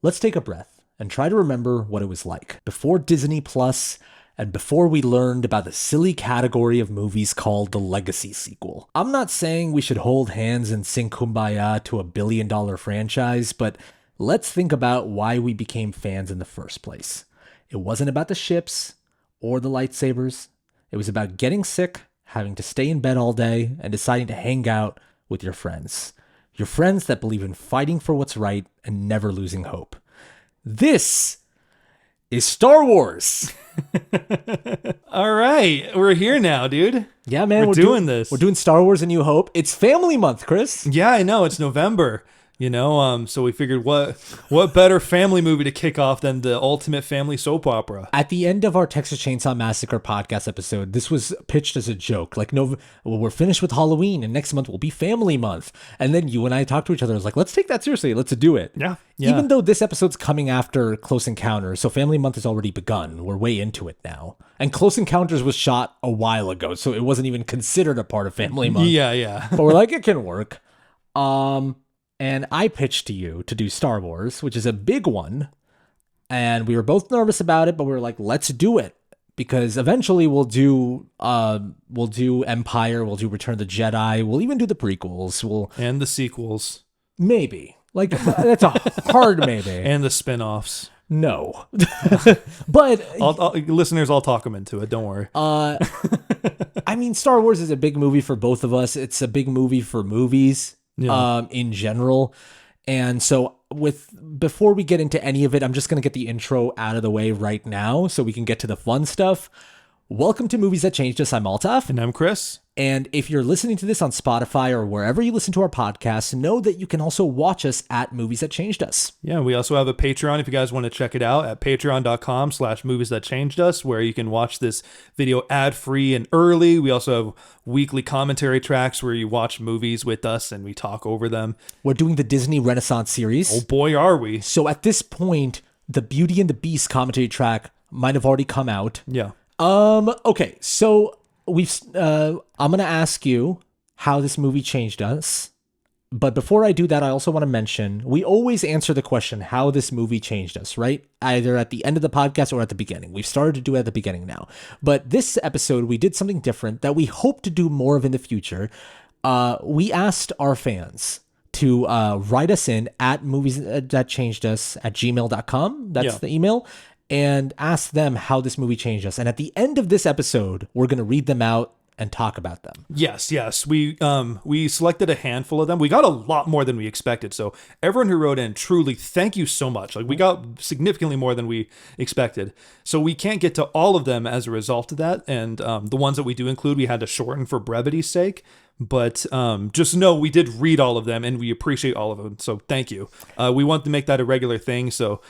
Let's take a breath and try to remember what it was like before Disney Plus and before we learned about the silly category of movies called the Legacy sequel. I'm not saying we should hold hands and sing Kumbaya to a billion-dollar franchise, but let's think about why we became fans in the first place. It wasn't about the ships or the lightsabers. It was about getting sick, having to stay in bed all day, and deciding to hang out with your friends. Your friends that believe in fighting for what's right and never losing hope. This is Star Wars. All right, we're here now, dude. Yeah, man, we're doing this. We're doing Star Wars: A New Hope. It's Family Month, Chris. Yeah, I know. It's November. So we figured what better family movie to kick off than the ultimate family soap opera? At the end of our Texas Chainsaw Massacre podcast episode, this was pitched as a joke. Like, no, well, we're finished with Halloween, and next month will be Family Month. And then you and I talked to each other. I was like, let's take that seriously. Let's do it. Yeah. Even though this episode's coming after Close Encounters, so Family Month has already begun. We're way into it now. And Close Encounters was shot a while ago, so it wasn't even considered a part of Family Month. Yeah. But we're like, it can work. And I pitched to you to do Star Wars, which is a big one. And we were both nervous about it, but we were like, let's do it. Because eventually we'll do Empire, we'll do Return of the Jedi, we'll even do the prequels. And the sequels. Maybe. Like, that's a hard maybe. And the spin-offs. No. But listeners, I'll talk them into it. Don't worry. I mean, Star Wars is a big movie for both of us. It's a big movie for movies. Yeah. In general. And so before we get into any of it, I'm just going to get the intro out of the way right now so we can get to the fun stuff. Welcome to Movies That Changed Us. I'm Altaf. And I'm Chris. And if you're listening to this on Spotify or wherever you listen to our podcast, know that you can also watch us at Movies That Changed Us. Yeah, we also have a Patreon if you guys want to check it out at patreon.com/moviesthatchangedus, where you can watch this video ad-free and early. We also have weekly commentary tracks where you watch movies with us and we talk over them. We're doing the Disney Renaissance series. Oh boy, are we. So at this point, the Beauty and the Beast commentary track might have already come out. Yeah. Okay, so I'm going to ask you how this movie changed us. But before I do that, I also want to mention, we always answer the question, how this movie changed us, right? Either at the end of the podcast or at the beginning. We've started to do it at the beginning now. But this episode, we did something different that we hope to do more of in the future. We asked our fans to write us in at moviesthatchangedus@gmail.com. That's the email. And ask them how this movie changed us. And at the end of this episode, we're going to read them out and talk about them. Yes. We selected a handful of them. We got a lot more than we expected. So everyone who wrote in, truly, thank you so much. Like, we got significantly more than we expected. So we can't get to all of them as a result of that. And the ones that we do include, we had to shorten for brevity's sake. But just know we did read all of them and we appreciate all of them. So thank you. We want to make that a regular thing. So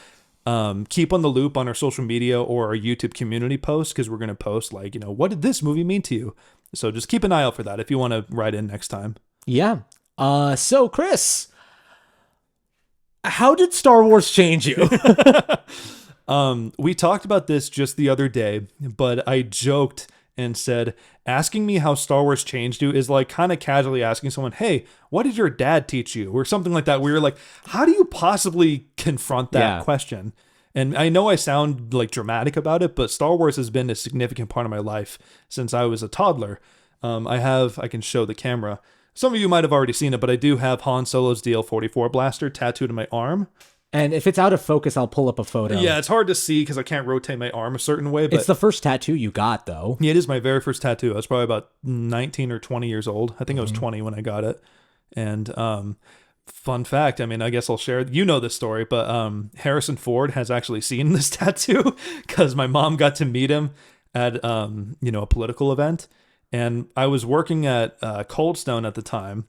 keep on the loop on our social media or our YouTube community posts, because we're going to post like, what did this movie mean to you? So just keep an eye out for that if you want to write in next time. Yeah. So Chris, how did Star Wars change you? We talked about this just the other day, but I joked and said, asking me how Star Wars changed you is like kind of casually asking someone, hey, what did your dad teach you? Or something like that. We were like, how do you possibly confront that question? And I know I sound like dramatic about it, but Star Wars has been a significant part of my life since I was a toddler. I can show the camera. Some of you might have already seen it, but I do have Han Solo's DL-44 blaster tattooed on my arm. And if it's out of focus, I'll pull up a photo. Yeah, it's hard to see because I can't rotate my arm a certain way. But it's the first tattoo you got, though. Yeah, it is my very first tattoo. I was probably about 19 or 20 years old. I think I was 20 when I got it. And fun fact, I guess I'll share. You know this story, but Harrison Ford has actually seen this tattoo because my mom got to meet him at a political event. And I was working at Cold Stone at the time.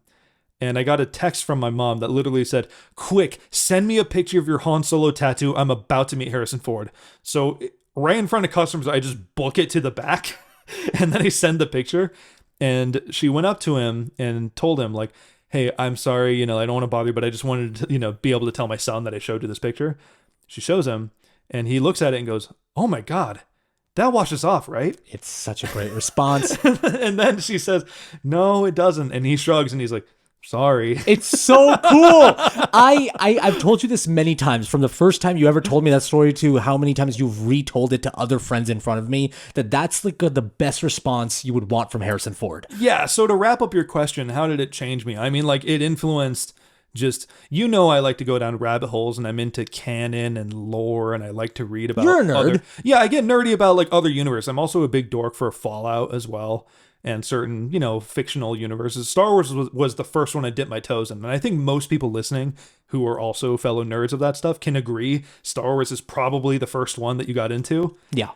And I got a text from my mom that literally said, quick, send me a picture of your Han Solo tattoo. I'm about to meet Harrison Ford. So right in front of customers, I just book it to the back. And then I send the picture. And she went up to him and told him, like, hey, I'm sorry, I don't want to bother you, but I just wanted to, be able to tell my son that I showed you this picture. She shows him. And he looks at it and goes, oh my God, that washes off, right? It's such a great response. And then she says, no, it doesn't. And he shrugs and he's like, Sorry. It's so cool. I've told you this many times, from the first time you ever told me that story to how many times you've retold it to other friends in front of me, that's like the best response you would want from Harrison Ford. Yeah, so to wrap up your question, how did it change me? I mean, like, it influenced just, I like to go down rabbit holes, and I'm into canon and lore, and I like to read about You're a nerd. Yeah, I get nerdy about, like, other universe. I'm also a big dork for Fallout as well, and certain, fictional universes. Star Wars was the first one I dipped my toes in. And I think most people listening who are also fellow nerds of that stuff can agree Star Wars is probably the first one that you got into. Yeah.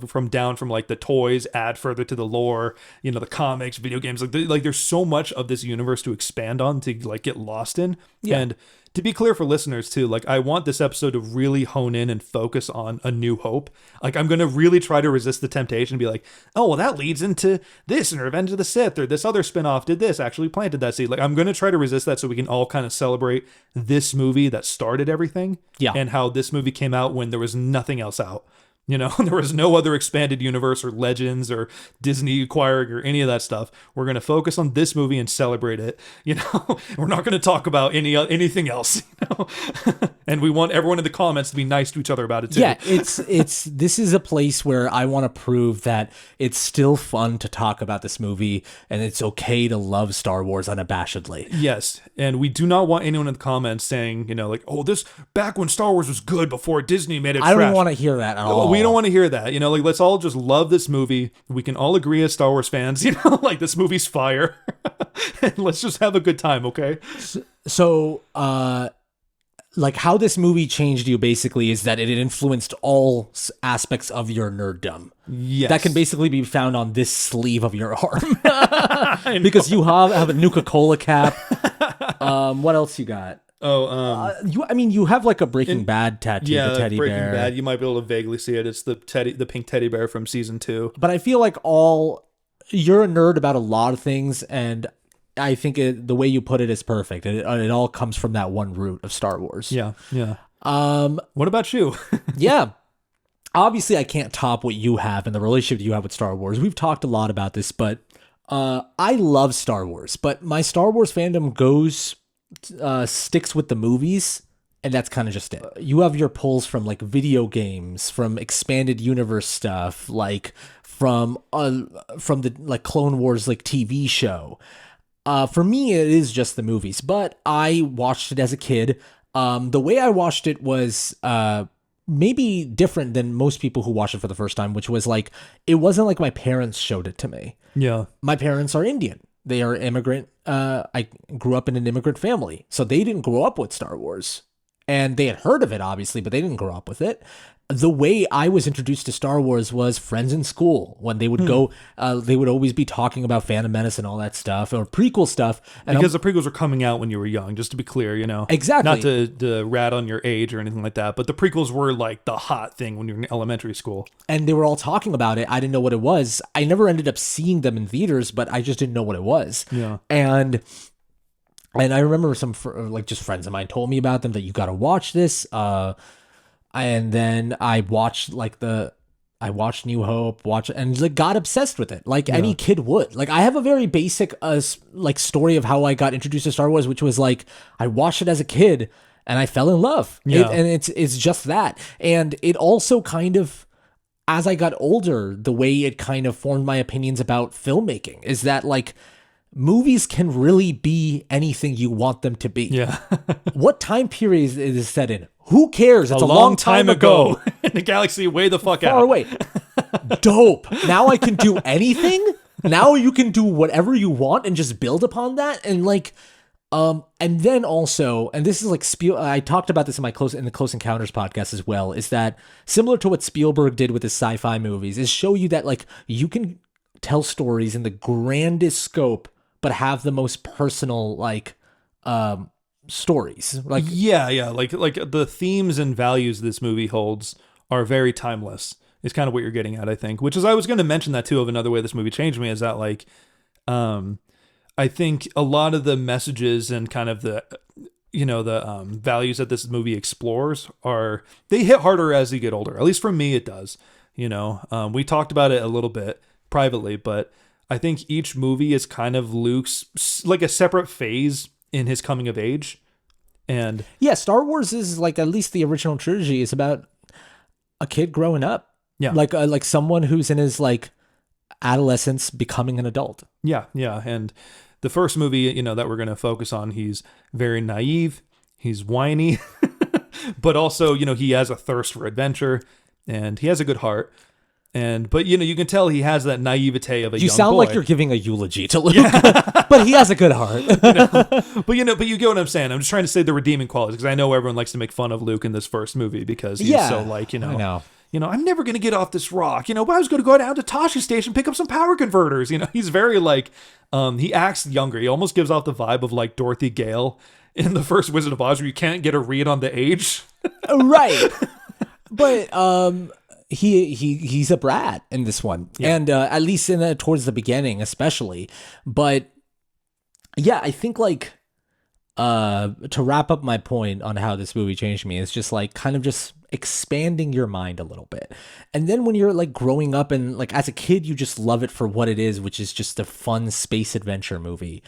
From like the toys, add further to the lore, the comics, video games, like there's so much of this universe to expand on, to like get lost in. Yeah. And to be clear for listeners too, like I want this episode to really hone in and focus on A New Hope. Like I'm going to really try to resist the temptation to be like, oh, well, that leads into this, and Revenge of the Sith, or this other spinoff did this, actually planted that seed. Like I'm going to try to resist that so we can all kind of celebrate this movie that started everything. Yeah. And how this movie came out when there was nothing else out. There was no other expanded universe or Legends or Disney acquiring or any of that stuff. We're going to focus on this movie and celebrate it. We're not going to talk about anything else. And we want everyone in the comments to be nice to each other about it too. Yeah, this is a place where I want to prove that it's still fun to talk about this movie, and it's okay to love Star Wars unabashedly. Yes, and we do not want anyone in the comments saying, like, oh, this back when Star Wars was good before Disney made it trash. I don't want to hear that at all. We don't want to hear that. Like, let's all just love this movie. We can all agree as Star Wars fans, like this movie's fire. And let's just have a good time, okay? So, like how this movie changed you basically is that it influenced all aspects of your nerddom. Yes. That can basically be found on this sleeve of your arm. Because you have a Nuka-Cola cap. What else you got? You have like a Breaking Bad tattoo, the teddy Breaking bear. Bad. You might be able to vaguely see it. It's the pink teddy bear from season 2. But I feel like you're a nerd about a lot of things, and I think the way you put it is perfect. It all comes from that one root of Star Wars. Yeah. What about you? Yeah. Obviously, I can't top what you have and the relationship you have with Star Wars. We've talked a lot about this, but I love Star Wars. But my Star Wars fandom sticks with the movies, and that's kind of just it. You have your pulls from like video games, from expanded universe stuff, like from the like Clone Wars like TV show. For me, it is just the movies, but I watched it as a kid. The way I watched it was maybe different than most people who watch it for the first time, which was like, it wasn't like my parents showed it to me. Yeah. My parents are Indian. They are immigrant. I grew up in an immigrant family, so they didn't grow up with Star Wars. And they had heard of it, obviously, but they didn't grow up with it. The way I was introduced to Star Wars was friends in school. When they would go, they would always be talking about Phantom Menace and all that stuff, or prequel stuff. And because the prequels were coming out when you were young, just to be clear, Exactly. Not to rat on your age or anything like that, but the prequels were like the hot thing when you were in elementary school. And they were all talking about it. I didn't know what it was. I never ended up seeing them in theaters, but I just didn't know what it was. Yeah. And I remember some just friends of mine told me about them, that you got to watch this. And then I watched New Hope, and like got obsessed with it, like any kid would. Like I have a very basic story of how I got introduced to Star Wars, which was like I watched it as a kid and I fell in love. Yeah. And it's just that. And it also kind of, as I got older, the way it kind of formed my opinions about filmmaking is that like movies can really be anything you want them to be. Yeah. What time period is it set in? Who cares? It's a long time ago. In the galaxy way the fuck Far out. away. Dope. Now I can do anything. Now you can do whatever you want and just build upon that. And like, and then also, and this is like I talked about this in the Close Encounters podcast as well, is that similar to what Spielberg did with his sci-fi movies, is show you that like you can tell stories in the grandest scope, but have the most personal stories. Like the themes and values this movie holds are very timeless, is kind of what you're getting at, I think. Which is, I was going to mention that too, of another way this movie changed me, is that like I think a lot of the messages and kind of the values that this movie explores they hit harder as you get older. At least for me it does. We talked about it a little bit privately, but I think each movie is kind of Luke's like a separate phase in his coming of age. And yeah, Star Wars is like, at least the original trilogy is about a kid growing up. Yeah. Like someone who's in his like adolescence becoming an adult. Yeah. And the first movie, that we're going to focus on, he's very naive, he's whiny, but also, he has a thirst for adventure and he has a good heart. But you can tell he has that naivete of a young boy. You sound like you're giving a eulogy to Luke, but he has a good heart. But you get what I'm saying. I'm just trying to say the redeeming qualities, because I know everyone likes to make fun of Luke in this first movie because he's so like, I know. I'm never going to get off this rock, but I was going to go down to Tashi Station, pick up some power converters. He's very like, he acts younger. He almost gives off the vibe of like Dorothy Gale in the first Wizard of Oz, where you can't get a read on the age. Right. But, he's a brat in this one, and at least towards the beginning, especially. But yeah, I think like to wrap up my point on how this movie changed me, is just like kind of just expanding your mind a little bit. And then when you're like growing up and like as a kid, you just love it for what it is, which is just a fun space adventure movie.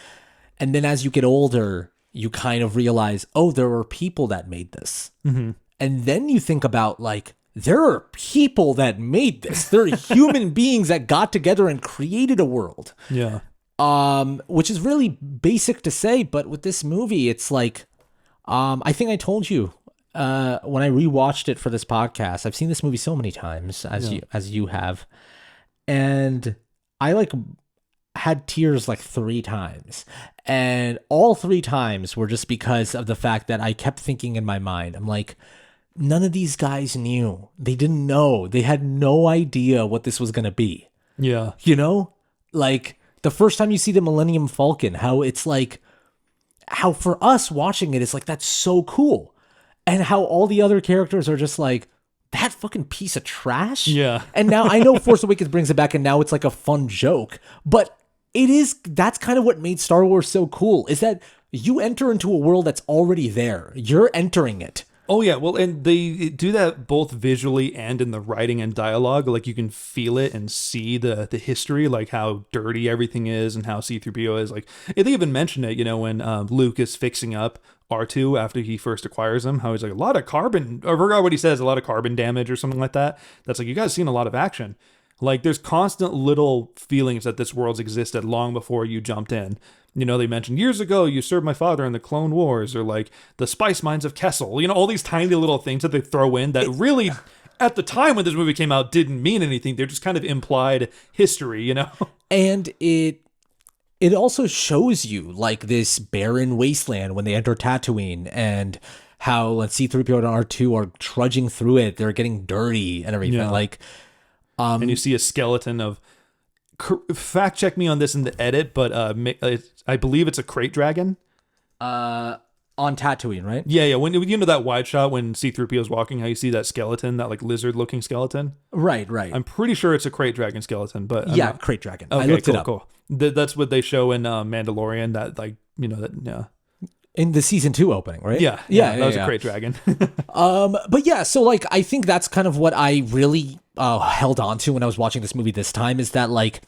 And then as you get older, you kind of realize, oh, there were people that made this. Mm-hmm. And then you think about like, there are people that made this. There are human beings that got together and created a world. Yeah. Which is really basic to say, but with this movie, it's like, I think I told you, when I rewatched it for this podcast, I've seen this movie so many times as you have. And I like had tears like 3 times, and all 3 times were just because of the fact that I kept thinking in my mind, I'm like, none of these guys knew. They didn't know. They had no idea what this was going to be. Yeah. Like the first time you see the Millennium Falcon, how it's like, how for us watching it, it's like, that's so cool. And how all the other characters are just like, that fucking piece of trash. Yeah. And now I know Force Awakens brings it back and now it's like a fun joke, but that's kind of what made Star Wars so cool, is that you enter into a world that's already there. You're entering it. Oh, yeah. Well, and they do that both visually and in the writing and dialogue. Like, you can feel it and see the history, like how dirty everything is and how C-3PO is. Like, they even mention it, when Luke is fixing up R2 after he first acquires him, how he's like, a lot of carbon, I forgot what he says, a lot of carbon damage or something like that. That's like, you guys seen a lot of action. Like, there's constant little feelings that this world's existed long before you jumped in. They mentioned years ago, you served my father in the Clone Wars, or like the spice mines of Kessel. All these tiny little things that they throw in that really, at the time when this movie came out, didn't mean anything. They're just kind of implied history, And it also shows you like this barren wasteland when they enter Tatooine, and how when C-3PO and R2 are trudging through it, they're getting dirty and everything. Yeah. Like, and you see a skeleton of, fact check me on this in the edit, but I believe it's a crate dragon. On Tatooine, right? Yeah. When that wide shot when C-3PO is walking, how you see that skeleton, that like lizard looking skeleton. Right. I'm pretty sure it's a crate dragon skeleton, but crate dragon. Okay, I looked it up. Cool. That's what they show in Mandalorian. That like in the season 2 opening, right? Yeah. That was a crate dragon. But yeah, so like I think that's kind of what I really held on to when I was watching this movie this time, is that like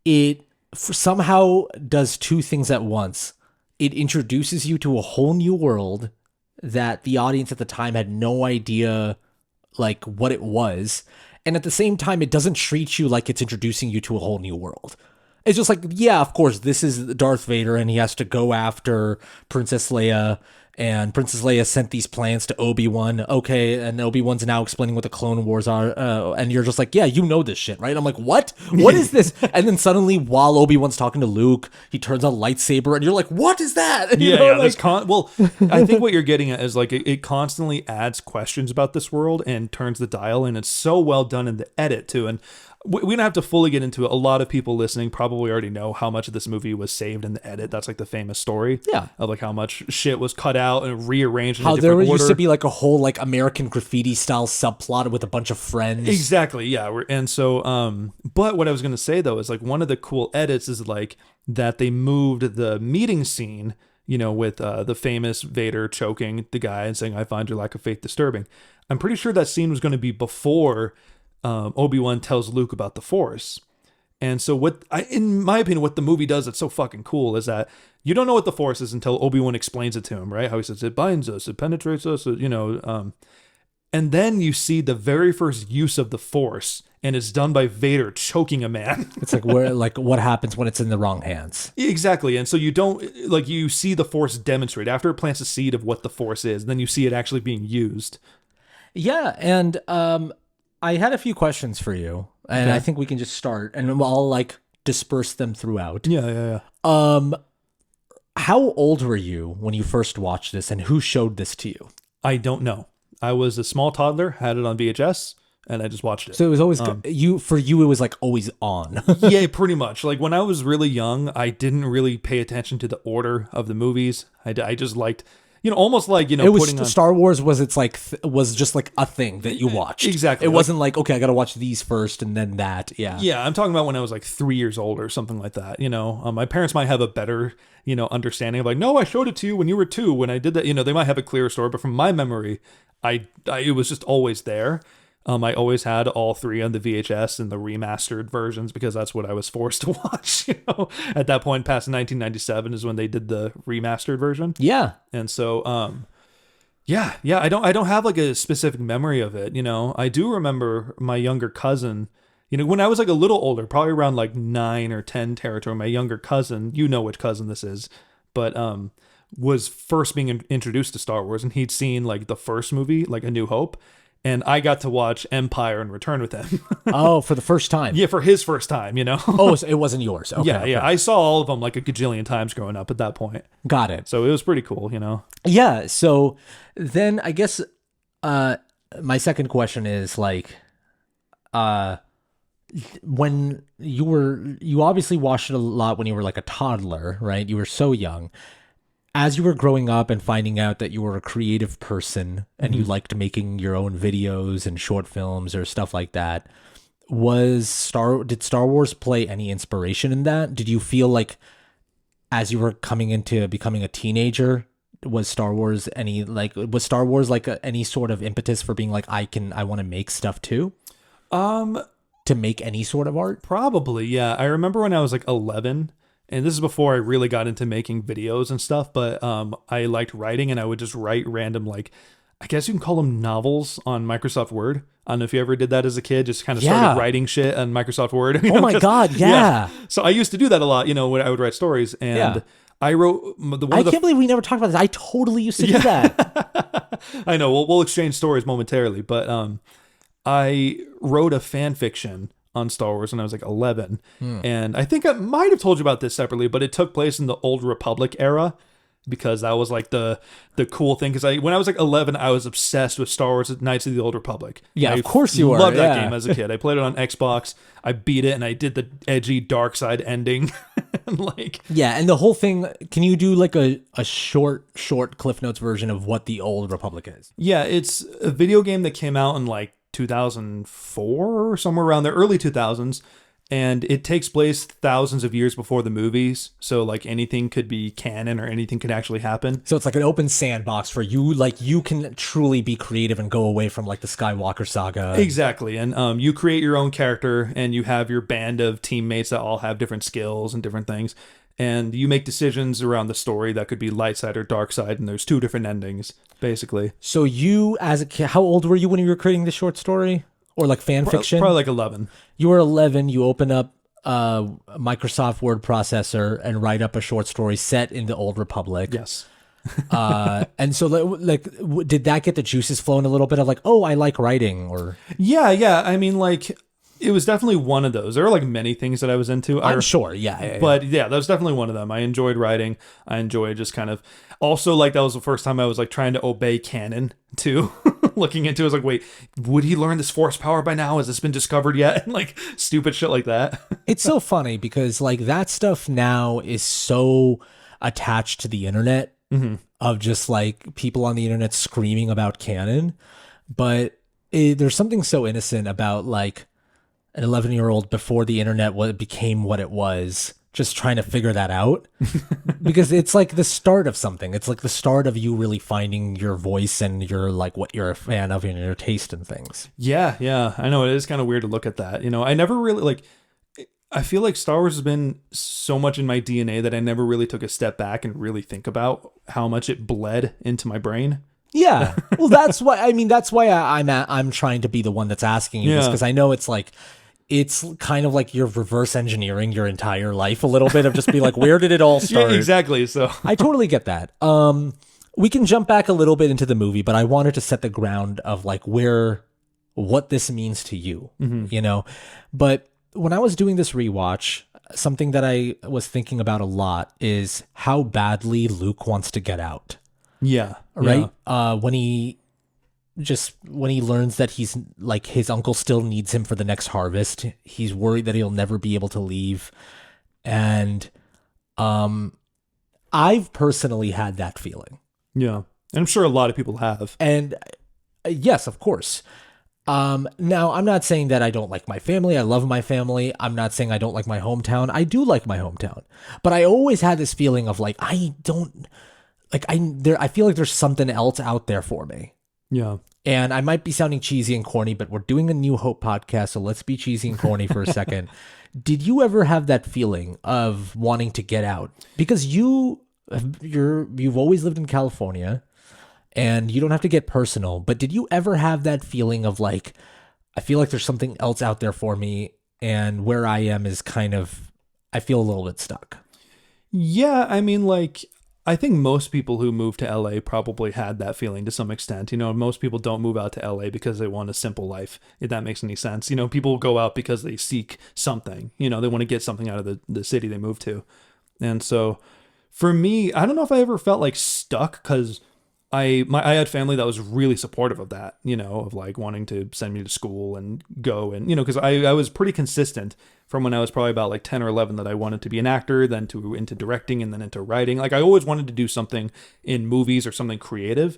it somehow does 2 things at once. It introduces you to a whole new world that the audience at the time had no idea like what it was, and at the same time it doesn't treat you like it's introducing you to a whole new world. It's just like, yeah, of course, this is Darth Vader, and he has to go after Princess Leia, and Princess Leia sent these plans to Obi-Wan. Okay, and Obi-Wan's now explaining what the Clone Wars are, and you're just like, yeah, you know this shit, right? I'm like, what? What is this? And then suddenly, while Obi-Wan's talking to Luke, he turns on a lightsaber, and you're like, what is that? And well, I think what you're getting at is like, it constantly adds questions about this world and turns the dial, and it's so well done in the edit, too. And we don't have to fully get into it. A lot of people listening probably already know how much of this movie was saved in the edit. That's like the famous story. Yeah. Of like how much shit was cut out and rearranged in how a different order. There used to be like a whole like American Graffiti style subplot with a bunch of friends. Exactly. Yeah. And so, but what I was going to say though is like one of the cool edits is like that they moved the meeting scene, with the famous Vader choking the guy and saying, "I find your lack of faith disturbing." I'm pretty sure that scene was going to be before Obi-Wan tells Luke about the Force. And so in my opinion, what the movie does that's so fucking cool is that you don't know what the Force is until Obi-Wan explains it to him, right? How he says it binds us, it penetrates us, and then you see the very first use of the Force, and it's done by Vader choking a man. It's like what happens when it's in the wrong hands. Exactly. And so you see the Force demonstrate after it plants a seed of what the Force is, and then you see it actually being used. Yeah, and I had a few questions for you, and I think we can just start, and I'll like disperse them throughout. Yeah. How old were you when you first watched this, and who showed this to you? I don't know. I was a small toddler, had it on VHS, and I just watched it. So it was always for you. It was like always on. Yeah, pretty much. Like when I was really young, I didn't really pay attention to the order of the movies. I just liked, almost like it was Star Wars was was just like a thing that you watched. Exactly. It wasn't like, okay, I got to watch these first and then that. Yeah. Yeah, I'm talking about when I was like 3 years old or something like that. My parents might have a better understanding of like, no, I showed it to you when you were 2 when I did that. They might have a clearer story, but from my memory, it was just always there. I always had all 3 on the VHS and the remastered versions because that's what I was forced to watch. At that point, past 1997 is when they did the remastered version. Yeah, and so, yeah. I don't have like a specific memory of it. I do remember my younger cousin. When I was like a little older, probably around like 9 or 10 territory. My younger cousin, which cousin this is, but was first being introduced to Star Wars, and he'd seen like the first movie, like A New Hope. And I got to watch Empire and Return with him. Oh, for the first time. Yeah, for his first time, Oh, so it wasn't yours. Okay, yeah, yeah. I saw all of them like a gajillion times growing up at that point. Got it. So it was pretty cool, Yeah, so then I guess my second question is like, when you obviously watched it a lot when you were like a toddler, right? You were so young. As you were growing up and finding out that you were a creative person and you liked making your own videos and short films or stuff like that, did Star Wars play any inspiration in that? Did you feel like as you were coming into becoming a teenager, was Star Wars like any sort of impetus for being like, I want to make stuff too? To make any sort of art? Probably, yeah. I remember when I was like 11, and this is before I really got into making videos and stuff, but I liked writing, and I would just write random, like, I guess you can call them novels on Microsoft Word. I don't know if you ever did that as a kid, just kind of started writing shit on Microsoft Word. Oh my God, yeah. So I used to do that a lot, when I would write stories, and I wrote I can't believe we never talked about this. I totally used to do that. I know. We'll exchange stories momentarily, but I wrote a fan fiction on Star Wars when I was like 11. And I think I might have told you about this separately, but it took place in the Old Republic era because that was like the cool thing. Because when I was like 11, I was obsessed with Star Wars Knights of the Old Republic. Yeah, of course you were. I loved that game as a kid. I played it on Xbox. I beat it, and I did the edgy dark side ending. And the whole thing, can you do like a short Cliff Notes version of what the Old Republic is? Yeah, it's a video game that came out in like 2004 or somewhere around the early 2000s, and it takes place thousands of years before the movies, so like anything could be canon or anything could actually happen. So it's like an open sandbox for you, like you can truly be creative and go away from like the Skywalker saga. Exactly. And you create your own character, and you have your band of teammates that all have different skills and different things, and you make decisions around the story that could be light side or dark side, and there's 2 different endings basically. So you, as a kid, how old were you when you were creating the short story or like fan fiction? Probably like 11. You were 11. You open up a Microsoft Word processor and write up a short story set in the Old Republic. Yes. And so like did that get the juices flowing a little bit of like, oh, I like writing? Or yeah. I mean, like, it was definitely one of those. There are like many things that I was into. I'm sure, yeah. But yeah, that was definitely one of them. I enjoyed writing. I enjoyed just kind of, also like that was the first time I was like trying to obey canon too. Looking into it, I was like, wait, would he learn this force power by now? Has this been discovered yet? And like stupid shit like that. It's so funny because like that stuff now is so attached to the internet of just like people on the internet screaming about canon. But there's something so innocent about like an 11-year-old before the internet became what it was, just trying to figure that out. Because it's like the start of something. It's like the start of you really finding your voice and your like what you're a fan of and your taste in things. Yeah. I know it is kind of weird to look at that. I never really like, I feel like Star Wars has been so much in my DNA that I never really took a step back and really think about how much it bled into my brain. Yeah. Well, that's why, I mean, that's why I'm trying to be the one that's asking you this, Yeah. because I know it's like, it's kind of like you're reverse engineering your entire life a little bit of just be like, where did it all start? Yeah, exactly. So I totally get that. We can jump back a little bit into the movie, but I wanted to set the ground of like what this means to you, you know? But when I was doing this rewatch, something that I was thinking about a lot is how badly Luke wants to get out, yeah, right? When he learns that he's like his uncle still needs him for the next harvest, he's worried that he'll never be able to leave. And I've personally had that feeling. Yeah. And I'm sure a lot of people have. And yes, of course. Now I'm not saying that I don't like my family. I love my family. I'm not saying I don't like my hometown. I do like my hometown. But I always had this feeling of like, I feel like there's something else out there for me. Yeah. And I might be sounding cheesy and corny, but we're doing a New Hope podcast, so let's be cheesy and corny for a second. Did you ever have that feeling of wanting to get out? Because you've always lived in California, and you don't have to get personal, but did you ever have that feeling of like, I feel like there's something else out there for me, and where I am is kind of, I feel a little bit stuck? Yeah, I mean, like, I think most people who move to LA probably had that feeling to some extent. You know, most people don't move out to LA because they want a simple life, if that makes any sense. You know, people go out because they seek something. You know, they want to get something out of the city they move to. And so for me, I don't know if I ever felt like stuck because I had family that was really supportive of that, you know, of like wanting to send me to school and go and, you know, because I was pretty consistent from when I was probably about like 10 or 11 that I wanted to be an actor, then into directing and then into writing. Like I always wanted to do something in movies or something creative.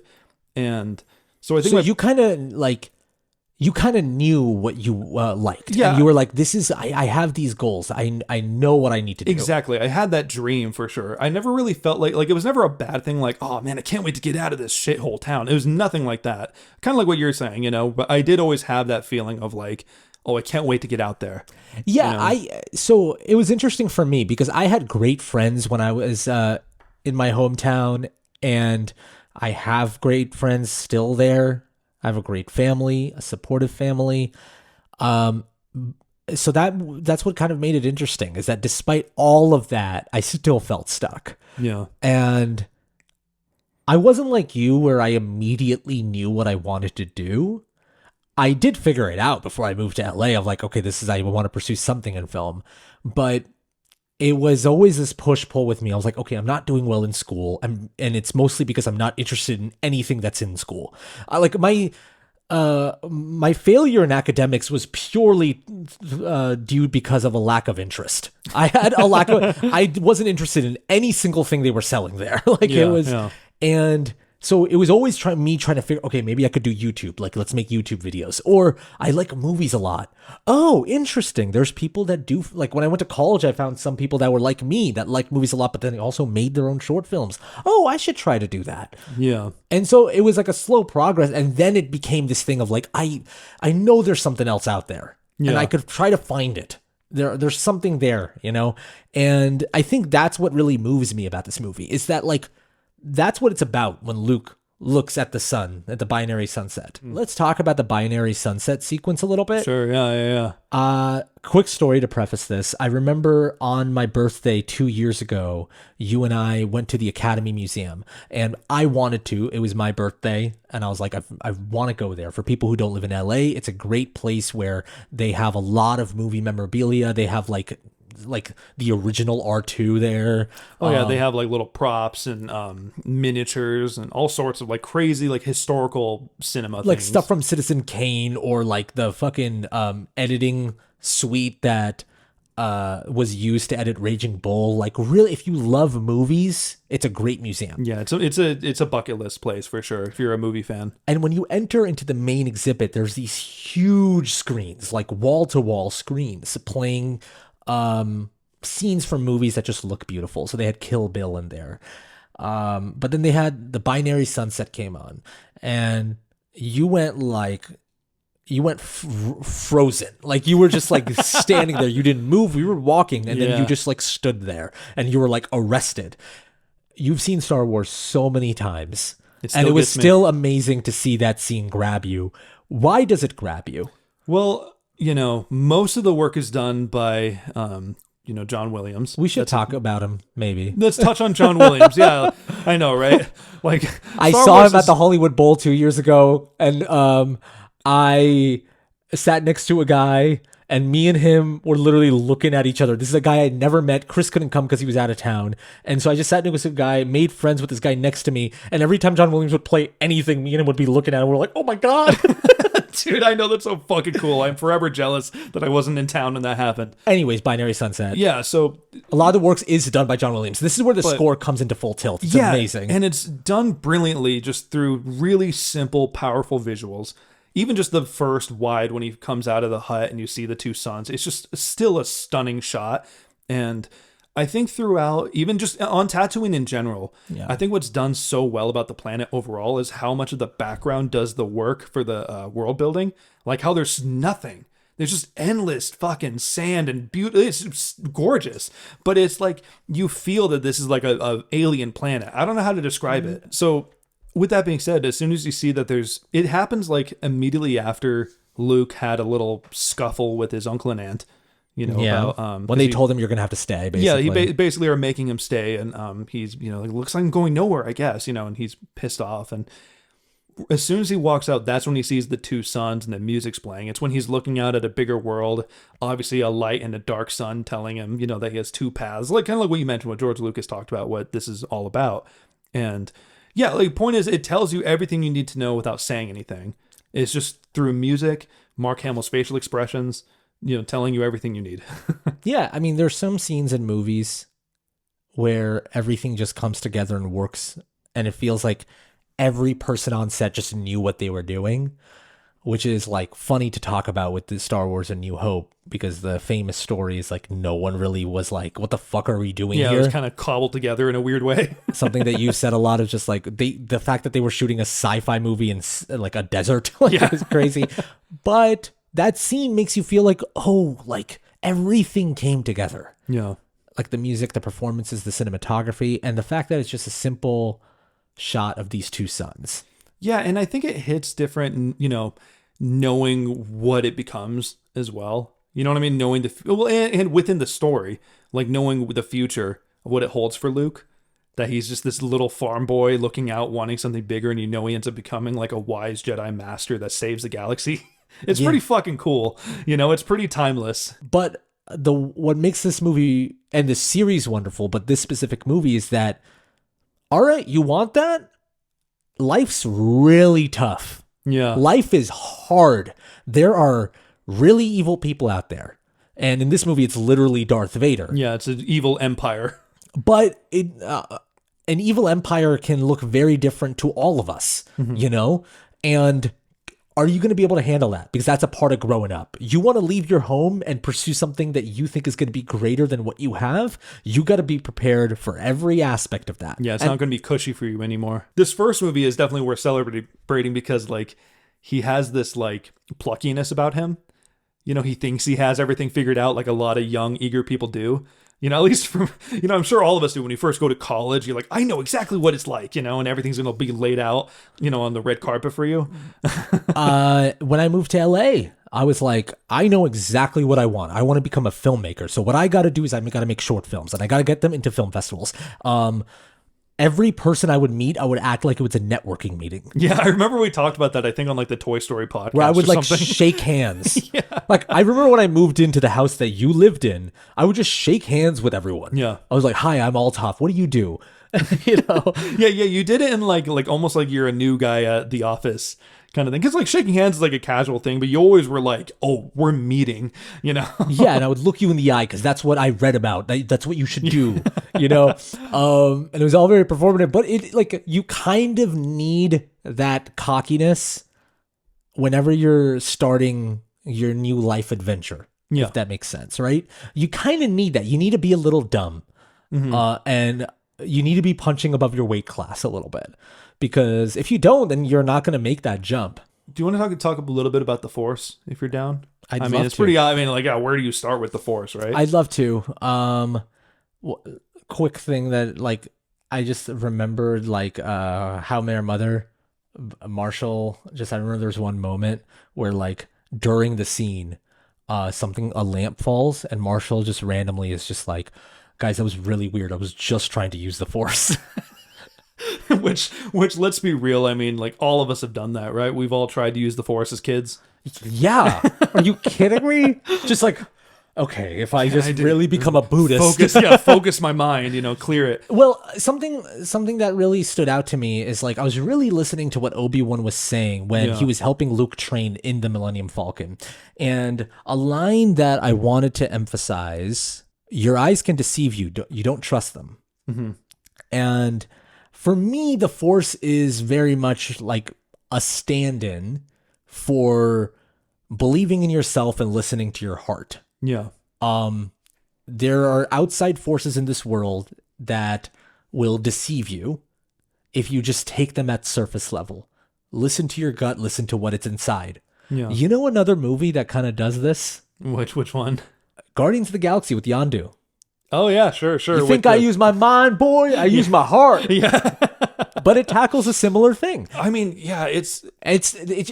And so I think you kind of knew what you liked. Yeah. And you were like, I have these goals. I know what I need to do. Exactly. I had that dream for sure. I never really felt like it was never a bad thing. Like, oh man, I can't wait to get out of this shithole town. It was nothing like that. Kind of like what you're saying, you know, but I did always have that feeling of like, oh, I can't wait to get out there. Yeah. You know? So it was interesting for me because I had great friends when I was in my hometown, and I have great friends still there. I have a great family, a supportive family. So that's what kind of made it interesting, is that despite all of that, I still felt stuck. Yeah. And I wasn't like you where I immediately knew what I wanted to do. I did figure it out before I moved to LA of like, okay, I want to pursue something in film. But it was always this push-pull with me. I was like, okay, I'm not doing well in school. And it's mostly because I'm not interested in anything that's in school. My failure in academics was purely due because of a lack of interest. I wasn't interested in any single thing they were selling there. And so it was always trying to figure, okay, maybe I could do YouTube. Like, let's make YouTube videos. Or I like movies a lot. Oh, interesting. There's people that do, like when I went to college, I found some people that were like me that liked movies a lot, but then they also made their own short films. Oh, I should try to do that. Yeah. And so it was like a slow progress. And then it became this thing of like, I know there's something else out there, and I could try to find it. There's something there, you know? And I think that's what really moves me about this movie, is that like, that's what it's about when Luke looks at the sun, at the binary sunset. Let's talk about the binary sunset sequence a little bit. Sure. Yeah. Quick story to preface this. I remember on my birthday 2 years ago, you and I went to the Academy Museum, and I wanted to. It was my birthday, and I was like, I want to go there. For people who don't live in LA, it's a great place where they have a lot of movie memorabilia. They have like the original R2 there. Oh yeah, they have like little props and miniatures and all sorts of like crazy like historical cinema like things. Stuff from Citizen Kane, or like the fucking editing suite that was used to edit Raging Bull. Like, really, if you love movies, it's a great museum. Yeah, it's a bucket list place for sure if you're a movie fan. And when you enter into the main exhibit, there's these huge screens, like wall-to-wall screens, playing scenes from movies that just look beautiful. So they had Kill Bill in there. But then they had the binary sunset came on, and you went like, you went frozen. Like you were just like standing there. You didn't move. We were walking, and then you just like stood there, and you were like arrested. You've seen Star Wars so many times, and it was still amazing to see that scene grab you. Why does it grab you? Well, most of the work is done by, John Williams. We should talk about him, maybe. Let's touch on John Williams. Yeah, I know, right? Like, I saw him at the Hollywood Bowl 2 years ago, and I sat next to a guy, and me and him were literally looking at each other. This is a guy I'd never met. Chris couldn't come because he was out of town. And so I just sat next to a guy, made friends with this guy next to me, and every time John Williams would play anything, me and him would be looking at him. We're like, oh my God. Dude, I know, that's so fucking cool. I'm forever jealous that I wasn't in town when that happened. Anyways, Binary Sunset. Yeah, so a lot of the works is done by John Williams. This is where the score comes into full tilt. It's amazing. And it's done brilliantly just through really simple, powerful visuals. Even just the first wide when he comes out of the hut and you see the two suns, it's just still a stunning shot. And I think throughout, even just on Tatooine in general, I think what's done so well about the planet overall is how much of the background does the work for the world building. Like how there's nothing. There's just endless fucking sand and beauty. It's gorgeous. But it's like you feel that this is like a alien planet. I don't know how to describe it. So with that being said, as soon as you see that it happens like immediately after Luke had a little scuffle with his uncle and aunt. About, when they told him you're gonna have to stay, basically. Yeah, he basically are making him stay, and he's like, looks like I'm going nowhere, I guess, and he's pissed off. And as soon as he walks out, that's when he sees the two suns and the music's playing. It's when he's looking out at a bigger world, obviously a light and a dark sun telling him, that he has two paths, like kind of like what you mentioned, what George Lucas talked about, what this is all about. And yeah, like point is, it tells you everything you need to know without saying anything. It's just through music, Mark Hamill's facial expressions, telling you everything you need. Yeah, I mean, there's some scenes in movies where everything just comes together and works, and it feels like every person on set just knew what they were doing, which is like funny to talk about with the Star Wars and New Hope, because the famous story is like no one really was like, what the fuck are we doing here? Yeah, it was kind of cobbled together in a weird way. Something that you said a lot is just like the fact that they were shooting a sci-fi movie in like a desert, like it was crazy. But that scene makes you feel like, oh, like everything came together. Yeah. Like the music, the performances, the cinematography, and the fact that it's just a simple shot of these two suns. Yeah, and I think it hits different, knowing what it becomes as well. You know what I mean? Knowing and within the story, like knowing the future of what it holds for Luke. That he's just this little farm boy looking out, wanting something bigger, and he ends up becoming like a wise Jedi master that saves the galaxy. It's pretty fucking cool. It's pretty timeless. But what makes this movie and this series wonderful, but this specific movie, is that, all right, you want that? Life's really tough. Yeah. Life is hard. There are really evil people out there. And in this movie, it's literally Darth Vader. Yeah, it's an evil empire. But an evil empire can look very different to all of us, And are you going to be able to handle that? Because that's a part of growing up. You want to leave your home and pursue something that you think is going to be greater than what you have. You got to be prepared for every aspect of that. Yeah, it's not going to be cushy for you anymore. This first movie is definitely worth celebrating because like he has this like pluckiness about him. He thinks he has everything figured out like a lot of young, eager people do. At least from, I'm sure all of us do when you first go to college. You're like, I know exactly what it's like, and everything's going to be laid out, on the red carpet for you. When I moved to LA, I was like, I know exactly what I want. I want to become a filmmaker. So what I got to do is I got to make short films, and I got to get them into film festivals. Every person I would meet, I would act like it was a networking meeting. Yeah, I remember we talked about that, I think, on like the Toy Story podcast. Where I would like shake hands. Yeah. Like, I remember when I moved into the house that you lived in, I would just shake hands with everyone. Yeah. I was like, hi, I'm Altaf. What do you do? Yeah, you did it in like almost like you're a new guy at the office kind of thing. Because like shaking hands is like a casual thing, but you always were like, oh, we're meeting, Yeah, and I would look you in the eye because that's what I read about. That's what you should do, And it was all very performative, but it like you kind of need that cockiness whenever you're starting your new life adventure, if that makes sense, right? You kind of need that. You need to be a little dumb, and you need to be punching above your weight class a little bit. Because if you don't, then you're not going to make that jump. Do you want to talk a little bit about the Force if you're down? I'd I mean, love it's to. pretty. I mean, like, where do you start with the Force, right? I'd love to. Quick thing that like I just remembered like How I Met Your Mother, Marshall. Just I remember there's one moment where like during the scene, a lamp falls and Marshall just randomly is just like, guys, that was really weird. I was just trying to use the Force. which let's be real. I mean, like all of us have done that, right? We've all tried to use the Force as kids. Yeah. Are you kidding me? Just like, okay, if I just really become a Buddhist. Focus my mind, clear it. Well, something that really stood out to me is like I was really listening to what Obi-Wan was saying when he was helping Luke train in the Millennium Falcon. And a line that I wanted to emphasize, your eyes can deceive you. You don't trust them. Mm-hmm. And for me, the Force is very much like a stand-in for believing in yourself and listening to your heart. Yeah. There are outside forces in this world that will deceive you if you just take them at surface level. Listen to your gut, listen to what it's inside. Yeah. You know another movie that kind of does this? Which one? Guardians of the Galaxy with Yondu. Oh yeah, sure. You think I use my mind, boy? I use my heart. Yeah. But it tackles a similar thing. I mean, yeah, it's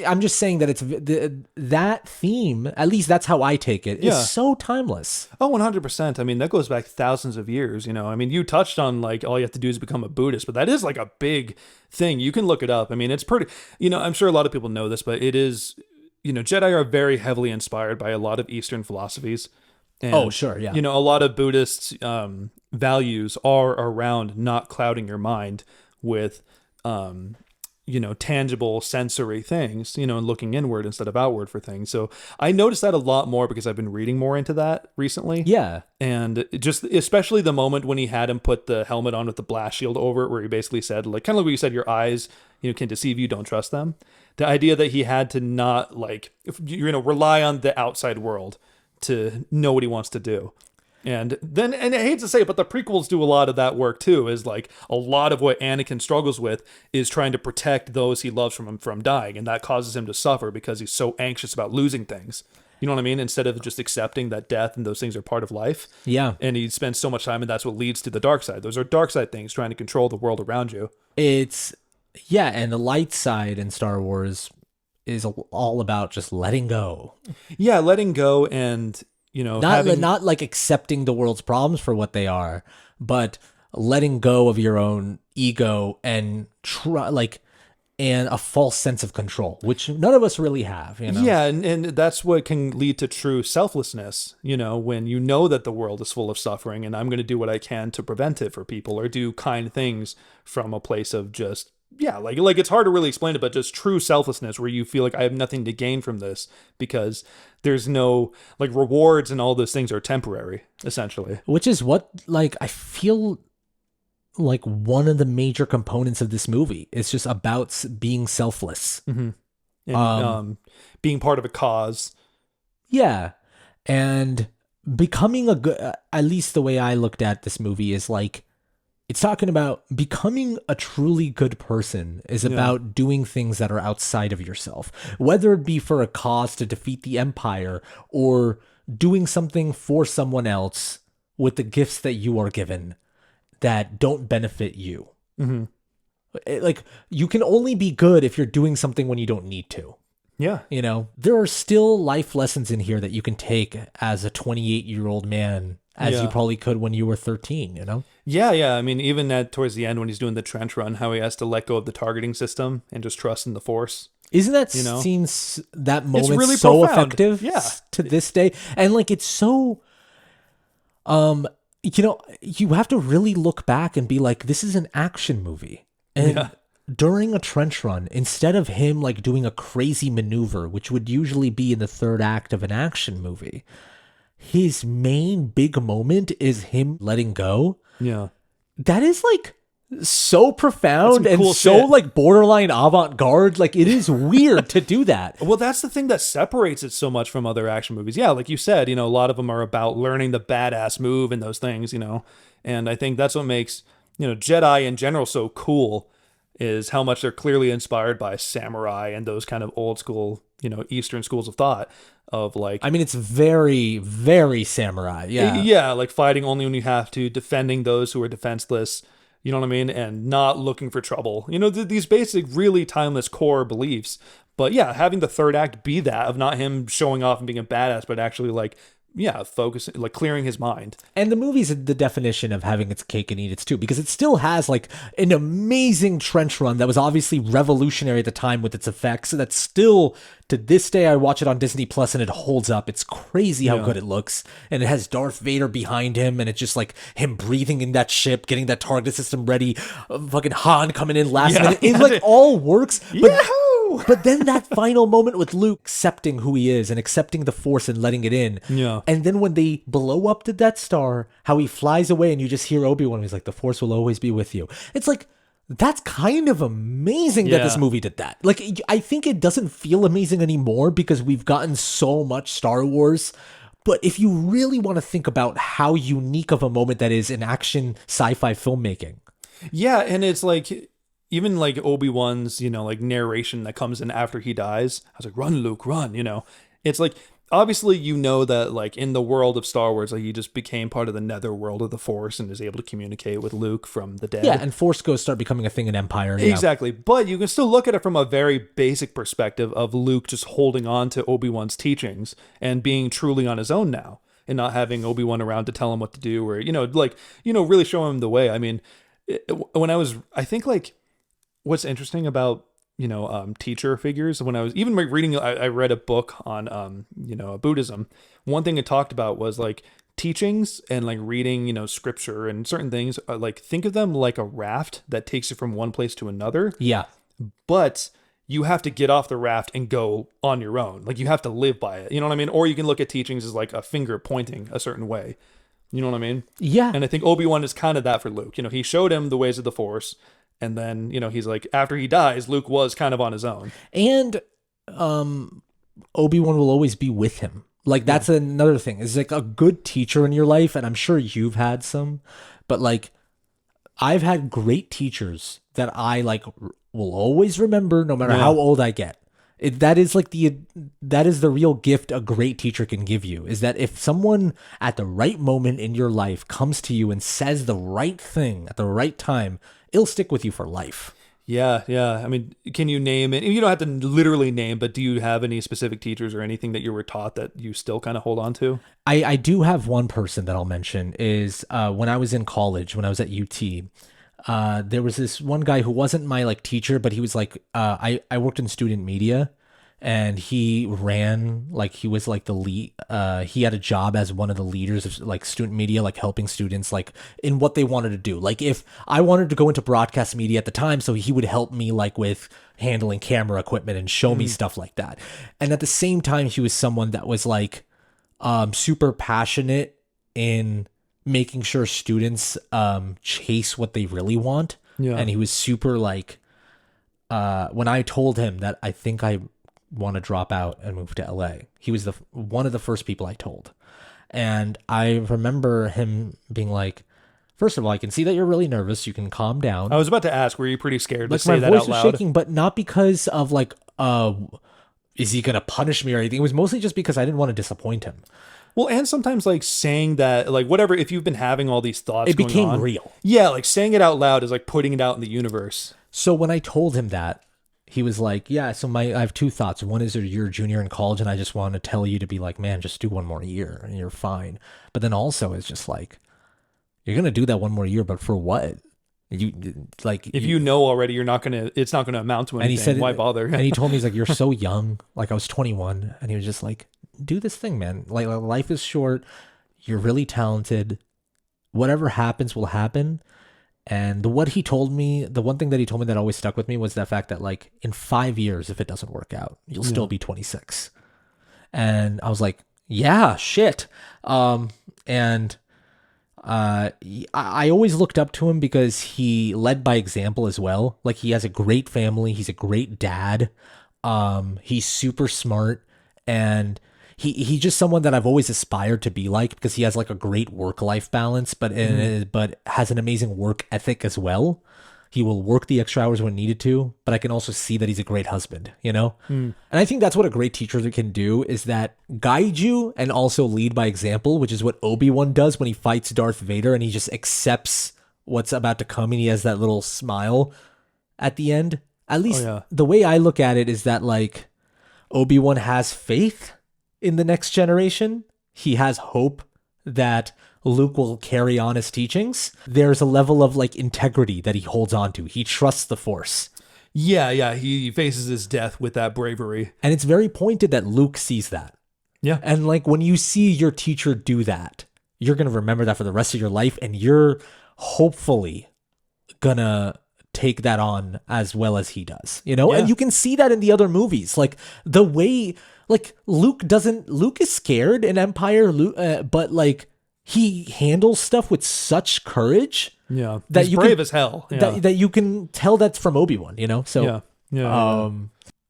I'm just saying that that theme, at least that's how I take it, is so timeless. Oh, 100%. I mean, that goes back thousands of years, I mean, you touched on like all you have to do is become a Buddhist, but that is like a big thing. You can look it up. I mean, it's pretty, I'm sure a lot of people know this, but it is, Jedi are very heavily inspired by a lot of Eastern philosophies. And, oh, sure, yeah. A lot of Buddhist values are around not clouding your mind with, tangible sensory things, and looking inward instead of outward for things. So I noticed that a lot more because I've been reading more into that recently. Yeah. And just especially the moment when he had him put the helmet on with the blast shield over it, where he basically said, like, kind of like what you said, your eyes, can deceive you, don't trust them. The idea that he had to not rely on the outside world to know what he wants to do. And I hate to say it, but the prequels do a lot of that work too, is like a lot of what Anakin struggles with is trying to protect those he loves from dying. And that causes him to suffer because he's so anxious about losing things. You know what I mean? Instead of just accepting that death and those things are part of life. Yeah. And he spends so much time, and that's what leads to the dark side. Those are dark side things, trying to control the world around you. And the light side in Star Wars is all about just letting go. Yeah, letting go and, not like accepting the world's problems for what they are, but letting go of your own ego and and a false sense of control, which none of us really have. Yeah, and that's what can lead to true selflessness, when you know that the world is full of suffering and I'm going to do what I can to prevent it for people or do kind things from a place of just, like it's hard to really explain it, but just true selflessness where you feel like I have nothing to gain from this because there's no like rewards and all those things are temporary, essentially. Which is what I feel like one of the major components of this movie is just about being selfless. Mm-hmm. And being part of a cause. Yeah. And becoming a good, at least the way I looked at this movie is like, it's talking about becoming a truly good person is about doing things that are outside of yourself, whether it be for a cause to defeat the Empire or doing something for someone else with the gifts that you are given that don't benefit you. Mm-hmm. Like, you can only be good if you're doing something when you don't need to. Yeah. There are still life lessons in here that you can take as a 28-year-old man, as you probably could when you were 13, Yeah. I mean, even towards the end when he's doing the trench run, how he has to let go of the targeting system and just trust in the Force. Isn't that scene, that moment really so profound. effective to this day? And like, it's so, you have to really look back and be like, this is an action movie. And during a trench run, instead of him like doing a crazy maneuver, which would usually be in the third act of an action movie, his main big moment is him letting go. Yeah. That is like so profound and cool so shit. like borderline avant-garde. Like, it is weird to do that. Well, that's the thing that separates it so much from other action movies. Yeah, like you said, a lot of them are about learning the badass move and those things, and I think that's what makes, Jedi in general so cool is how much they're clearly inspired by samurai and those kind of old school, Eastern schools of thought of like, I mean, it's very, very samurai. Yeah. yeah, like fighting only when you have to, defending those who are defenseless, you know what I mean? And not looking for trouble. These basic, really timeless core beliefs. But yeah, having the third act be that of not him showing off and being a badass, but actually like, yeah, focusing, like clearing his mind. And the movie's the definition of having its cake and eat its too, because it still has like an amazing trench run that was obviously revolutionary at the time with its effects. That's still, to this day, I watch it on Disney Plus and it holds up. It's crazy how good it looks. And it has Darth Vader behind him, and it's just like him breathing in that ship, getting that target system ready, fucking Han coming in last minute. It like all works. But But then that final moment with Luke accepting who he is and accepting the Force and letting it in. Yeah. And then when they blow up the Death Star, how he flies away and you just hear Obi-Wan, he's like, the Force will always be with you. It's like, that's kind of amazing that this movie did that. Like, I think it doesn't feel amazing anymore because we've gotten so much Star Wars. But if you really want to think about how unique of a moment that is in action sci-fi filmmaking. Yeah, and it's like, even like Obi-Wan's, like narration that comes in after he dies. I was like, run, Luke, run, It's like, obviously, that like in the world of Star Wars, like he just became part of the nether world of the Force and is able to communicate with Luke from the dead. Yeah, and Force ghosts start becoming a thing in Empire. Exactly. But you can still look at it from a very basic perspective of Luke just holding on to Obi-Wan's teachings and being truly on his own now and not having Obi-Wan around to tell him what to do or, really show him the way. I mean, I think like, what's interesting about teacher figures, when I was even reading, I read a book on Buddhism. One thing it talked about was like teachings and like reading scripture and certain things, like think of them like a raft that takes you from one place to another. Yeah, but you have to get off the raft and go on your own. Like you have to live by it, you know what I mean? Or you can look at teachings as like a finger pointing a certain way, you know what I mean? Yeah. And I think Obi-Wan is kind of that for Luke. He showed him the ways of the Force. And then, he's like, after he dies, Luke was kind of on his own. And Obi-Wan will always be with him. Like, that's another thing. It's like a good teacher in your life, and I'm sure you've had some, but like, I've had great teachers that I like will always remember no matter how old I get. That is the real gift a great teacher can give you, is that if someone at the right moment in your life comes to you and says the right thing at the right time, it'll stick with you for life. Yeah. I mean, can you name it? You don't have to literally name, but do you have any specific teachers or anything that you were taught that you still kind of hold on to? I do have one person that I'll mention is when I was in college, when I was at UT, there was this one guy who wasn't my like teacher, but he was like, I worked in student media. And he was like the lead. He had a job as one of the leaders of like student media, like helping students like in what they wanted to do. Like if I wanted to go into broadcast media at the time, so he would help me like with handling camera equipment and show me stuff like that. And at the same time, he was someone that was like super passionate in making sure students chase what they really want. Yeah. And he was super like, when I told him that I think I want to drop out and move to LA, he was one of the first people I told. And I remember him being like, first of all, I can see that you're really nervous. You can calm down. I was about to ask, were you pretty scared like to say that out loud? My voice was shaking, but not because of like, is he going to punish me or anything? It was mostly just because I didn't want to disappoint him. Well, and sometimes like saying that, like whatever, if you've been having all these thoughts, it became real. Yeah, like saying it out loud is like putting it out in the universe. So when I told him that, he was like, yeah, so I have two thoughts. One is you're a junior in college and I just want to tell you to be like, man, just do one more year and you're fine. But then also it's just like, you're going to do that one more year, but for what? You like, if you know already, it's not going to amount to anything. And he said, why bother? And he told me, he's like, you're so young. Like I was 21 and he was just like, do this thing, man. Like life is short. You're really talented. Whatever happens will happen. And the one thing that he told me that always stuck with me was that fact that like in 5 years, if it doesn't work out, you'll still be 26. And I was like, yeah, shit. I always looked up to him because he led by example as well. Like he has a great family. He's a great dad. He's super smart, and he's just someone that I've always aspired to be like, because he has like a great work-life balance, but has an amazing work ethic as well. He will work the extra hours when needed to, but I can also see that he's a great husband, you know? And I think that's what a great teacher can do, is that guide you and also lead by example, which is what Obi-Wan does when he fights Darth Vader and he just accepts what's about to come and he has that little smile at the end. At least the way I look at it is that, like, Obi-Wan has faith in the next generation. He has hope that Luke will carry on his teachings. There's a level of, like, integrity that he holds on to. He trusts the Force. Yeah. He faces his death with that bravery. And it's very pointed that Luke sees that. Yeah. And, like, when you see your teacher do that, you're going to remember that for the rest of your life, and you're hopefully gonna take that on as well as he does, you know? And you can see that in the other movies. Like, the way, like, Luke is scared in Empire, but, like, he handles stuff with such courage. Yeah. That He's brave as hell. Yeah. That you can tell that's from Obi-Wan, you know? So,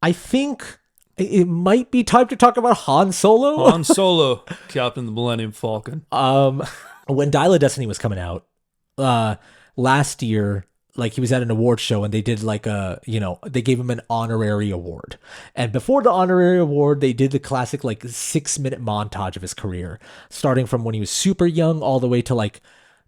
I think it might be time to talk about Han Solo. Han Solo, Captain the Millennium Falcon. When Dial of Destiny was coming out, last year, like, he was at an award show and they did like they gave him an honorary award. And before the honorary award, they did the classic, like, 6-minute montage of his career, starting from when he was super young all the way to, like,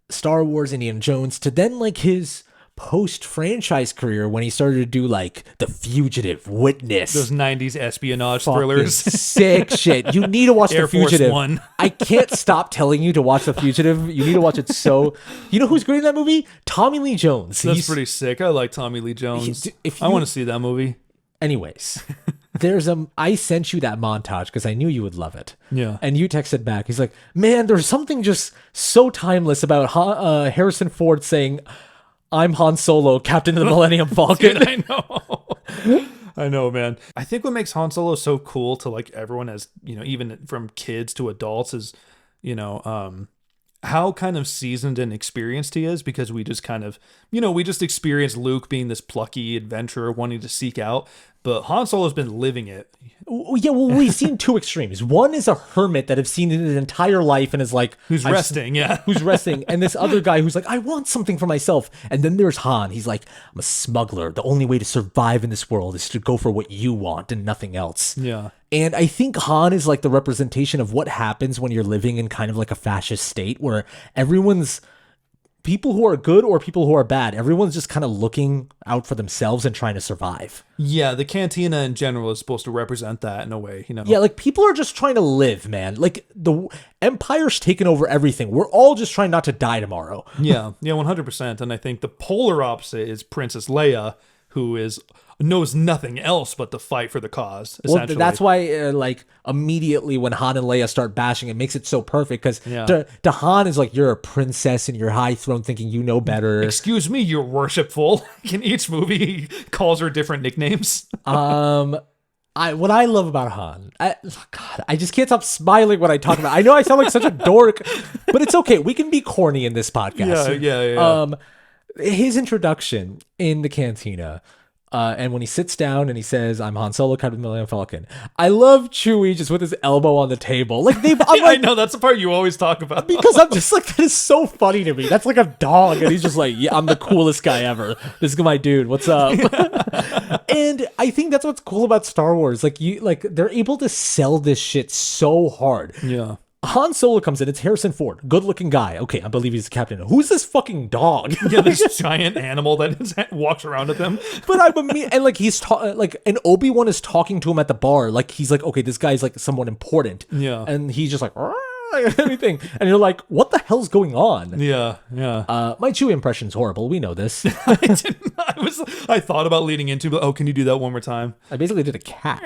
Star Wars, Indiana Jones, to then, like, his post-franchise career when he started to do, like, The Fugitive, Witness. Those 90s espionage thrillers. Sick shit. You need to watch Air The Fugitive. Force One. I can't stop telling you to watch The Fugitive. You need to watch it. So, you know who's great in that movie? Tommy Lee Jones. That's pretty sick. I like Tommy Lee Jones. I want to see that movie. Anyways, I sent you that montage because I knew you would love it. Yeah. And you texted back. He's like, man, there's something just so timeless about Harrison Ford saying, I'm Han Solo, Captain of the Millennium Falcon. Dude, I know, man. I think what makes Han Solo so cool to, like, everyone, as, you know, even from kids to adults, is, you know, how kind of seasoned and experienced he is, because we just kind of, you know, we just experienced Luke being this plucky adventurer wanting to seek out, but Han Solo's been living it. Yeah, well, we've seen two extremes. One is a hermit that have seen it his entire life and is like... Who's resting. And this other guy who's like, I want something for myself. And then there's Han. He's like, I'm a smuggler. The only way to survive in this world is to go for what you want and nothing else. Yeah. And I think Han is like the representation of what happens when you're living in kind of like a fascist state where everyone's... people who are good or people who are bad, everyone's just kind of looking out for themselves and trying to survive. Yeah, the cantina in general is supposed to represent that in a way, you know? Yeah, like, people are just trying to live, man. Like, the Empire's taken over everything. We're all just trying not to die tomorrow. Yeah, 100%. And I think the polar opposite is Princess Leia, who knows nothing else but to fight for the cause, essentially. Well, that's why, like, immediately when Han and Leia start bashing, it makes it so perfect, because to Han is like, you're a princess in your high throne thinking you know better. Excuse me, you're worshipful. In each movie, he calls her different nicknames. What I love about Han, God, I just can't stop smiling when I talk about it. I know I sound like such a dork, but it's okay. We can be corny in this podcast. Yeah. His introduction in the cantina, and when he sits down and he says, I'm Han Solo, Captain of the Millennium Falcon. I love Chewie just with his elbow on the table. Like, I know, that's the part you always talk about. Because I'm just like, that is so funny to me. That's like a dog. And he's just like, yeah, I'm the coolest guy ever. This is my dude. What's up? And I think that's what's cool about Star Wars. Like, they're able to sell this shit so hard. Yeah. Han Solo comes in. It's Harrison Ford, good-looking guy. Okay, I believe he's the captain. Who's this fucking dog? Yeah, this giant animal that walks around with him. But and like he's and Obi-Wan is talking to him at the bar. Like, he's like, okay, this guy's like someone important. Yeah, and he's just like everything, and you're like, what the hell's going on? Yeah. My Chewie impression's horrible. We know this. I thought about leading into, but can you do that one more time? I basically did a cat.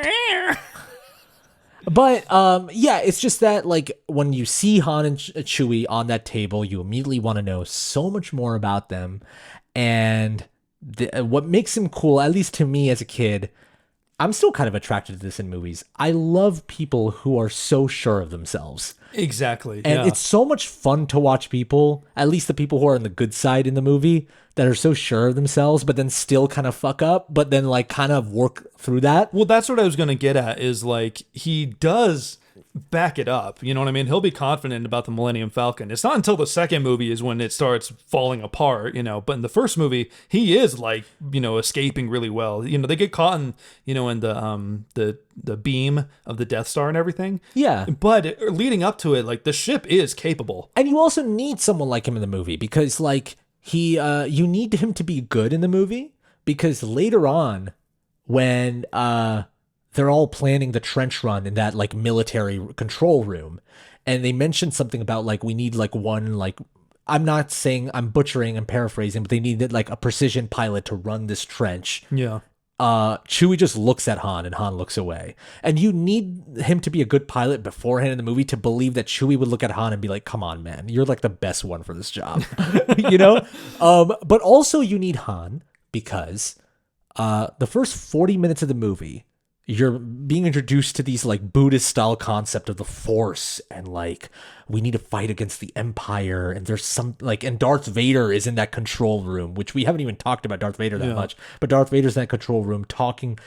But, yeah, it's just that, like, when you see Han and Chewie on that table, you immediately want to know so much more about them. And what makes him cool, at least to me as a kid, I'm still kind of attracted to this in movies. I love people who are so sure of themselves. Exactly. And it's so much fun to watch people, at least the people who are on the good side in the movie, that are so sure of themselves, but then still kind of fuck up, but then, like, kind of work through that. Well, that's what I was going to get at, is, like, he does back it up. You know what I mean? He'll be confident about the Millennium Falcon. It's not until the second movie is when it starts falling apart, you know. But in the first movie, he is like, you know, escaping really well. You know, they get caught in, you know, in the beam of the Death Star and everything. Yeah. But leading up to it, like the ship is capable. And you also need someone like him in the movie because like you need him to be good in the movie because later on when they're all planning the trench run in that like military control room, and they mentioned something about like we need like one like I'm not saying I'm butchering and paraphrasing, but they needed like a precision pilot to run this trench. Yeah. Chewie just looks at Han and Han looks away. And you need him to be a good pilot beforehand in the movie to believe that Chewie would look at Han and be like, come on, man, you're like the best one for this job. You know? But also you need Han because the first 40 minutes of the movie, you're being introduced to these like Buddhist style concept of the Force and like we need to fight against the Empire, and there's some like, and Darth Vader is in that control room, which we haven't even talked about Darth Vader that much, but Darth Vader's in that control room talking,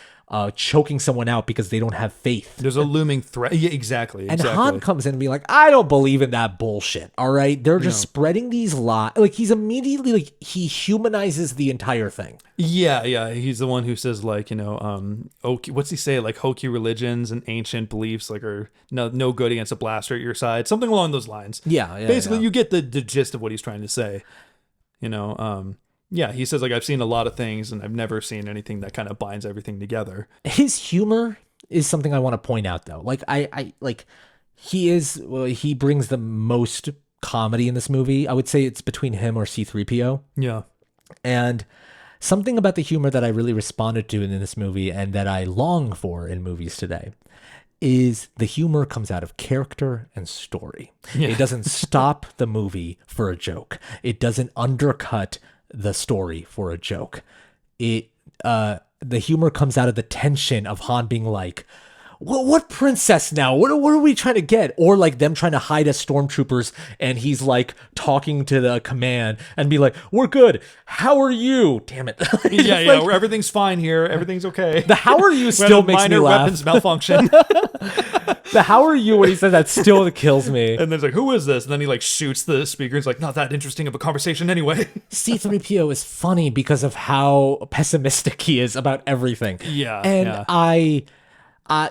choking someone out because they don't have faith. There's a looming threat. Yeah, exactly. And Han comes in and be like, I don't believe in that bullshit. All right. They're just spreading these lies. Like he's immediately like, he humanizes the entire thing. Yeah. Yeah. He's the one who says like, you know, what's he say? Like Hokey religions and ancient beliefs like are no good against a blaster at your side. Something along those lines. Yeah. Basically you get the gist of what he's trying to say, you know. Yeah, he says like I've seen a lot of things and I've never seen anything that kind of binds everything together. His humor is something I want to point out though. Like I like he brings the most comedy in this movie. I would say it's between him or C-3PO. Yeah. And something about the humor that I really responded to in this movie and that I long for in movies today is the humor comes out of character and story. Yeah. It doesn't stop the movie for a joke. It doesn't undercut the story for a joke. The humor comes out of the tension of Han being like, what princess now? What are we trying to get? Or like them trying to hide as stormtroopers and he's like talking to the command and be like, we're good. How are you? Damn it. Yeah, yeah. Like, everything's fine here. Everything's okay. The how are you still makes me laugh. Weapons malfunction. The how are you when he says that still kills me. And then it's like, who is this? And then he like shoots the speaker. It's like, not that interesting of a conversation anyway. C-3PO is funny because of how pessimistic he is about everything. Yeah. And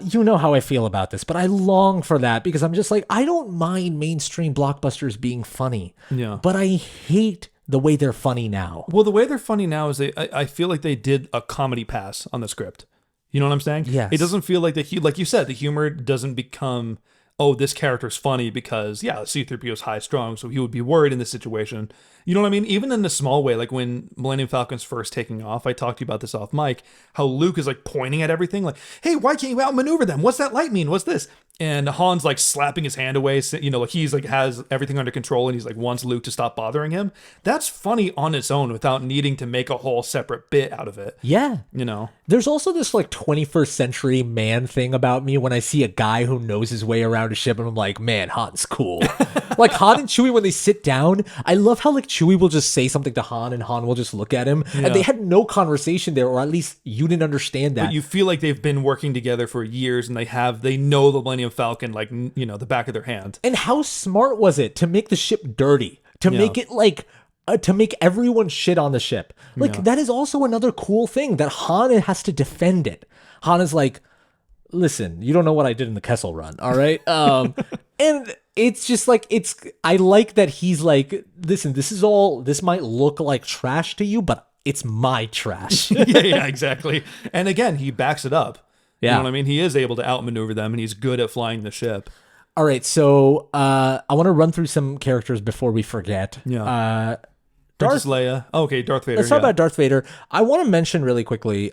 you know how I feel about this, but I long for that because I'm just like, I don't mind mainstream blockbusters being funny. Yeah. But I hate the way they're funny now. Well, the way they're funny now is I feel like they did a comedy pass on the script. You know what I'm saying? Yes. It doesn't feel like like you said, the humor doesn't become, oh, this character's funny because, yeah, C-3PO is high strung, so he would be worried in this situation. You know what I mean? Even in a small way, like when Millennium Falcon's first taking off, I talked to you about this off mic, how Luke is like pointing at everything, like, hey, why can't you outmaneuver them? What's that light mean? What's this? And Han's like slapping his hand away, you know, like he's like has everything under control and he's like wants Luke to stop bothering him. That's funny on its own without needing to make a whole separate bit out of it. Yeah. You know? There's also this like 21st century man thing about me when I see a guy who knows his way around a ship and I'm like, man, Han's cool. Like Han and Chewie, when they sit down, I love how like Chewie will just say something to Han and Han will just look at him. Yeah. And they had no conversation there, or at least you didn't understand that. But you feel like they've been working together for years and they know the Millennium Falcon like, you know, the back of their hand. And how smart was it to make the ship dirty? To make it like to make everyone shit on the ship. Like that is also another cool thing that Han has to defend it. Han is like, listen, you don't know what I did in the Kessel Run, all right? And it's just like, I like that he's like, listen, this might look like trash to you, but it's my trash. yeah, exactly. And again, he backs it up. Yeah. You know what I mean? He is able to outmaneuver them and he's good at flying the ship. All right, so I want to run through some characters before we forget. Yeah. Princess Leia. Oh, okay, Darth Vader. Let's talk about Darth Vader. I want to mention really quickly,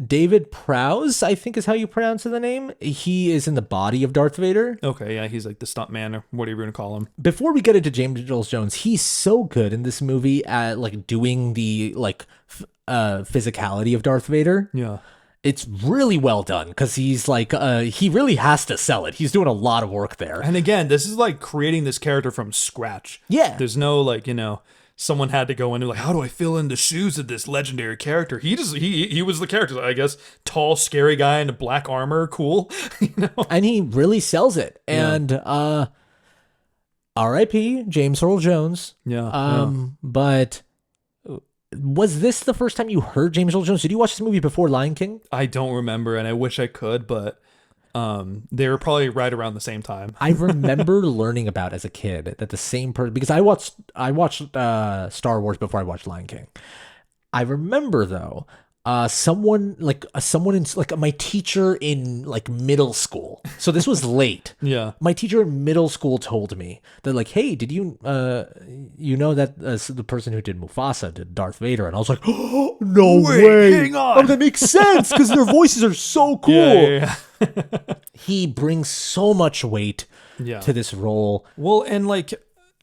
David Prowse, I think is how you pronounce the name. He is in the body of Darth Vader. Okay, yeah, he's like the stunt man or whatever you're going to call him. Before we get into James Earl Jones, he's so good in this movie at like doing the like physicality of Darth Vader. Yeah. It's really well done because he's like, he really has to sell it. He's doing a lot of work there. And again, this is like creating this character from scratch. Yeah. There's no like, you know, someone had to go in and like, how do I fill in the shoes of this legendary character? He was the character, I guess. Tall, scary guy in a black armor, cool. And he really sells it. And R.I.P. James Earl Jones. But was this the first time you heard James Earl Jones? Did you watch this movie before Lion King? I don't remember, and I wish I could, but they were probably right around the same time. I remember learning about as a kid that the same person, because I watched Star Wars before I watched Lion King. I remember though, someone in like my teacher in like middle school. So this was late. Yeah. My teacher in middle school told me that like, hey, did you know that the person who did Mufasa did Darth Vader? And I was like, oh, no way. Hang on. Oh, that makes sense because their voices are so cool. Yeah. He brings so much weight to this role. Well, and like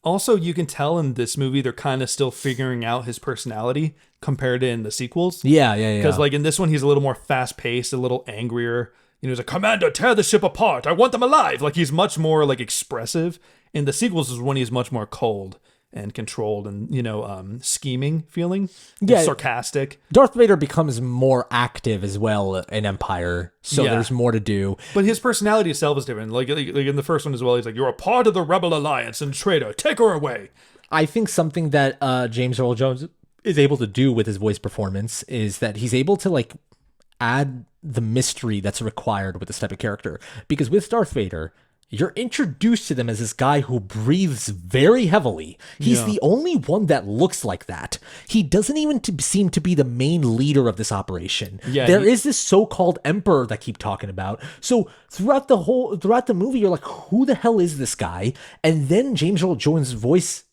also you can tell in this movie they're kind of still figuring out his personality compared to in the sequels. Yeah. Because like in this one he's a little more fast paced, a little angrier. You know, he's like, Commander, tear the ship apart. I want them alive. Like he's much more like expressive. In the sequels is when he's much more cold and controlled and, you know, scheming feeling. Yeah. Sarcastic. Darth Vader becomes more active as well in Empire, so there's more to do. But his personality itself is different. Like in the first one as well, he's like, you're a part of the Rebel Alliance and traitor. Take her away. I think something that James Earl Jones is able to do with his voice performance is that he's able to like add the mystery that's required with this type of character. Because with Darth Vader, you're introduced to them as this guy who breathes very heavily. He's the only one that looks like that. He doesn't even seem to be the main leader of this operation. Yeah, there is this so-called emperor that I keep talking about. So throughout the movie, you're like, who the hell is this guy? And then James Earl Jones' voice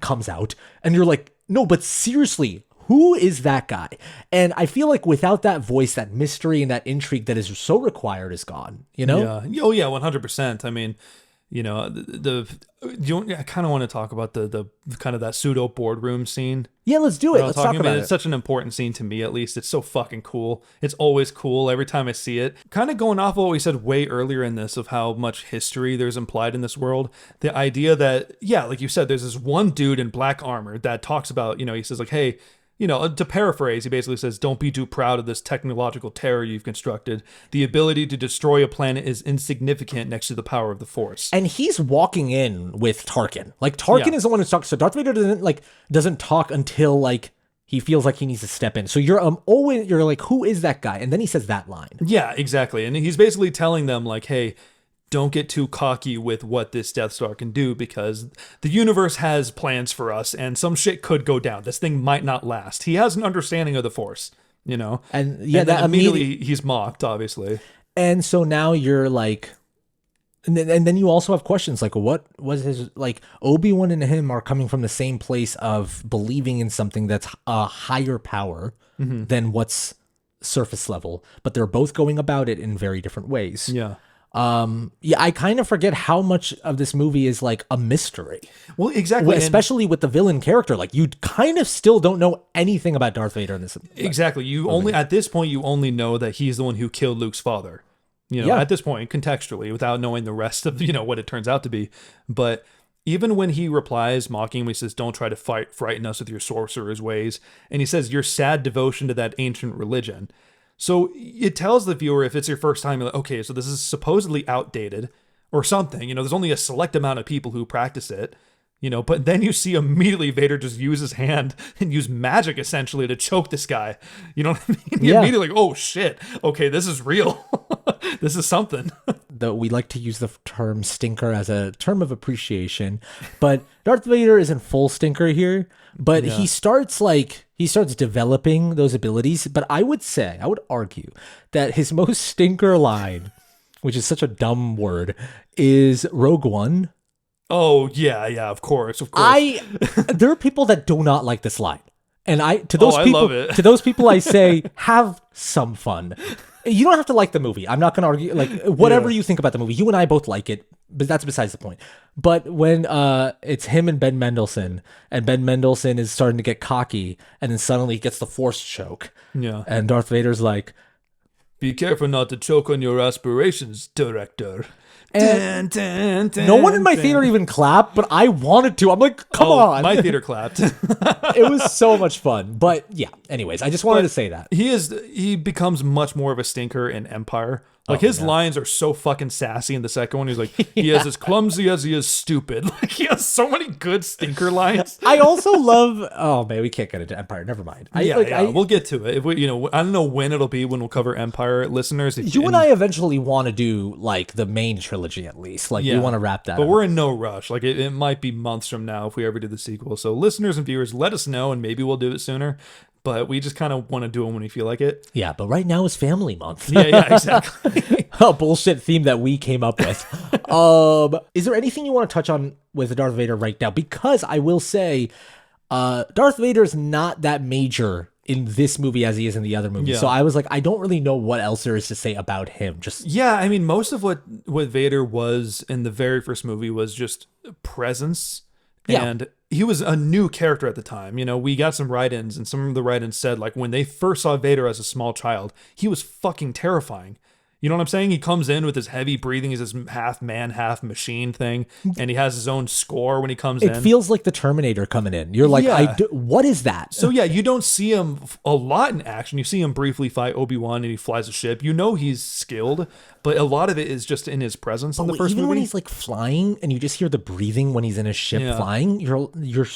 comes out, and you're like, no, but seriously, who is that guy? And I feel like without that voice, that mystery and that intrigue that is so required is gone, you know? Yeah. Oh, yeah, 100%. I mean, you know, I kind of want to talk about the kind of that pseudo boardroom scene. Yeah, let's do it. Let's talk about it. It's such an important scene to me, at least. It's so fucking cool. It's always cool every time I see it. Kind of going off of what we said way earlier in this of how much history there's implied in this world. The idea that, yeah, like you said, there's this one dude in black armor that talks about, you know, he says like, hey, you know, to paraphrase, he basically says, don't be too proud of this technological terror you've constructed. The ability to destroy a planet is insignificant next to the power of the Force. And he's walking in with Tarkin. Like, Tarkin is the one who talks. So Darth Vader doesn't talk until, like, he feels like he needs to step in. So you're like, who is that guy? And then he says that line. Yeah, exactly. And he's basically telling them, like, hey, don't get too cocky with what this Death Star can do because the universe has plans for us and some shit could go down. This thing might not last. He has an understanding of the Force, you know? And yeah, that immediately he's mocked, obviously. And so now you're like, and then you also have questions like, what was his, like, Obi-Wan and him are coming from the same place of believing in something that's a higher power than what's surface level, but they're both going about it in very different ways. Yeah. I kind of forget how much of this movie is like a mystery. Well, exactly. Especially with the villain character. Like, you kind of still don't know anything about Darth Vader in this. Exactly. At this point, you only know that he's the one who killed Luke's father. You know, at this point, contextually, without knowing the rest of, you know, what it turns out to be. But even when he replies, mocking him, he says, don't try to frighten us with your sorcerer's ways. And he says, your sad devotion to that ancient religion. So it tells the viewer, if it's your first time, like, okay, so this is supposedly outdated or something. You know, there's only a select amount of people who practice it, you know, but then you see immediately Vader just use his hand and use magic essentially to choke this guy. You know what I mean? You're immediately like, oh shit, okay, this is real. This is something. Though we like to use the term stinker as a term of appreciation, but Darth Vader isn't full stinker here, but he starts developing those abilities. But I would argue that his most stinker line, which is such a dumb word, is Rogue One. Oh yeah, of course. There are people that do not like this line. And I love it. To those people I say, have some fun. You don't have to like the movie. I'm not going to argue, like, whatever you think about the movie. You and I both like it, but that's besides the point. But when it's him and Ben Mendelsohn, and Ben Mendelsohn is starting to get cocky, and then suddenly he gets the Force choke. Yeah. And Darth Vader's like, be careful not to choke on your aspirations, director. And no one in my theater even clapped, but I wanted to. I'm like, come on. My theater clapped. It was so much fun. But yeah, anyways, I just wanted to say that. He becomes much more of a stinker in Empire. Like his lines are so fucking sassy in the second one. He's like, he is as clumsy as he is stupid. Like he has so many good stinker lines. I also love. Oh man, we can't get into Empire. Never mind. We'll get to it. If we, I don't know when it'll be when we'll cover Empire, listeners. You and I eventually want to do like the main trilogy at least. Like we want to wrap that. But up. we're in no rush. Like it might be months from now if we ever do the sequel. So listeners and viewers, let us know, and maybe we'll do it sooner. But we just kind of want to do them when we feel like it. Yeah, but right now is Family Month. Yeah, exactly. A bullshit theme that we came up with. Is there anything you want to touch on with Darth Vader right now? Because I will say, Darth Vader is not that major in this movie as he is in the other movies. Yeah. So I was like, I don't really know what else there is to say about him. I mean, most of what Vader was in the very first movie was just presence. Yeah. And he was a new character at the time. We got some write-ins, and some of the write-ins said, like, when they first saw Vader as a small child, he was fucking terrifying. You know what I'm saying? He comes in with his heavy breathing, he's this half man, half machine thing, and he has his own score when he comes in. It feels like the Terminator coming in. You're like, what is that? So yeah, you don't see him a lot in action. You see him briefly fight Obi-Wan, and he flies a ship. He's skilled, but a lot of it is just in his presence in the first movie. Even when he's like flying, and you just hear the breathing when he's in his ship flying, you're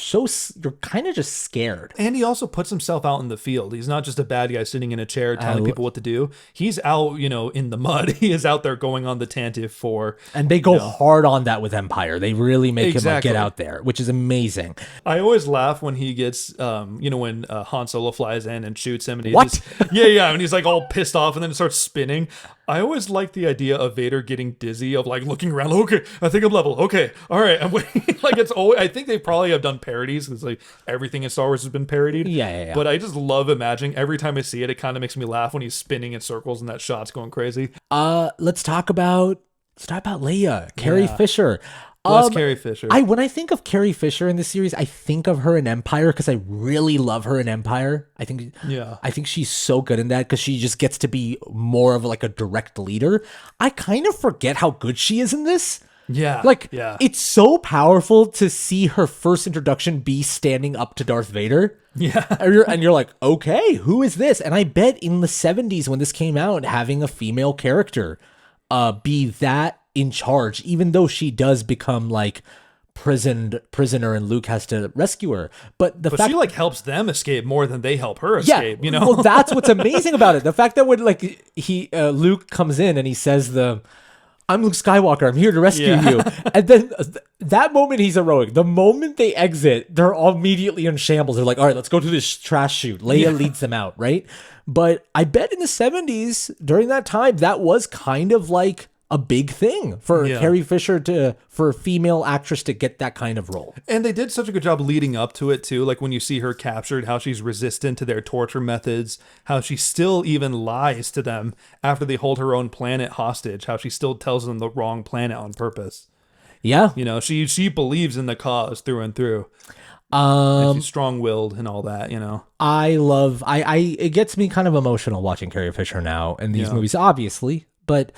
kind of just scared. And he also puts himself out in the field. He's not just a bad guy sitting in a chair telling people what to do. He's out, in the mud. He is out there going on the Tantive for. And they go hard on that with Empire. They really make him like, get out there, which is amazing. I always laugh when he gets, when Han Solo flies in and shoots him. And he What? And he's like all pissed off, and then it starts spinning. I always like the idea of Vader getting dizzy, of like looking around. Okay, I think I'm level. Okay, all right. I'm waiting. Like it's always. I think they probably have done parodies because like everything in Star Wars has been parodied. Yeah. But I just love imagining. Every time I see it, it kind of makes me laugh when he's spinning in circles and that shot's going crazy. Let's talk about Leia, Carrie Fisher. Bless Carrie Fisher. When I think of Carrie Fisher in this series, I think of her in Empire because I really love her in Empire. I think she's so good in that because she just gets to be more of like a direct leader. I kind of forget how good she is in this. Yeah. It's so powerful to see her first introduction be standing up to Darth Vader. Yeah. And you're like, okay, who is this? And I bet in the 70s when this came out, having a female character be that in charge, even though she does become like prisoner and Luke has to rescue her. But fact she like helps them escape more than they help her escape, Well, that's what's amazing about it. The fact that when like Luke comes in and he says I'm Luke Skywalker, I'm here to rescue you. And then that moment he's heroic. The moment they exit, they're all immediately in shambles. They're like, all right, let's go to this trash chute. Leia leads them out, right? But I bet in the 70s, during that time, that was kind of like a big thing for Carrie Fisher for a female actress to get that kind of role. And they did such a good job leading up to it too. Like when you see her captured, how she's resistant to their torture methods, how she still even lies to them after they hold her own planet hostage, how she still tells them the wrong planet on purpose. Yeah. She believes in the cause through and through. And she's strong-willed and all that, it gets me kind of emotional watching Carrie Fisher now in these movies, obviously, but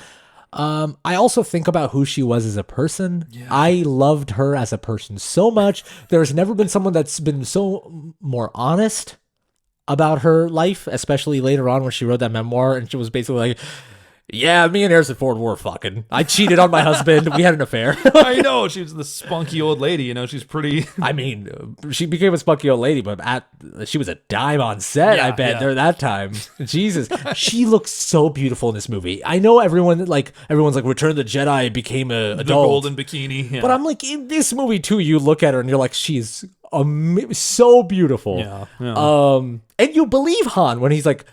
I also think about who she was as a person. Yeah. I loved her as a person so much. There's never been someone that's been so more honest about her life, especially later on when she wrote that memoir and she was basically like, yeah, me and Harrison Ford were fucking. I cheated on my husband. We had an affair. I know. She was the spunky old lady. She's pretty. I mean, she became a spunky old lady, but she was a dime on set, I bet, during that time. Jesus. She looks so beautiful in this movie. I know everyone's like, Return of the Jedi became a adult. The golden bikini. Yeah. But I'm like, in this movie, too, you look at her and you're like, she's so beautiful. Yeah. And you believe Han when he's like,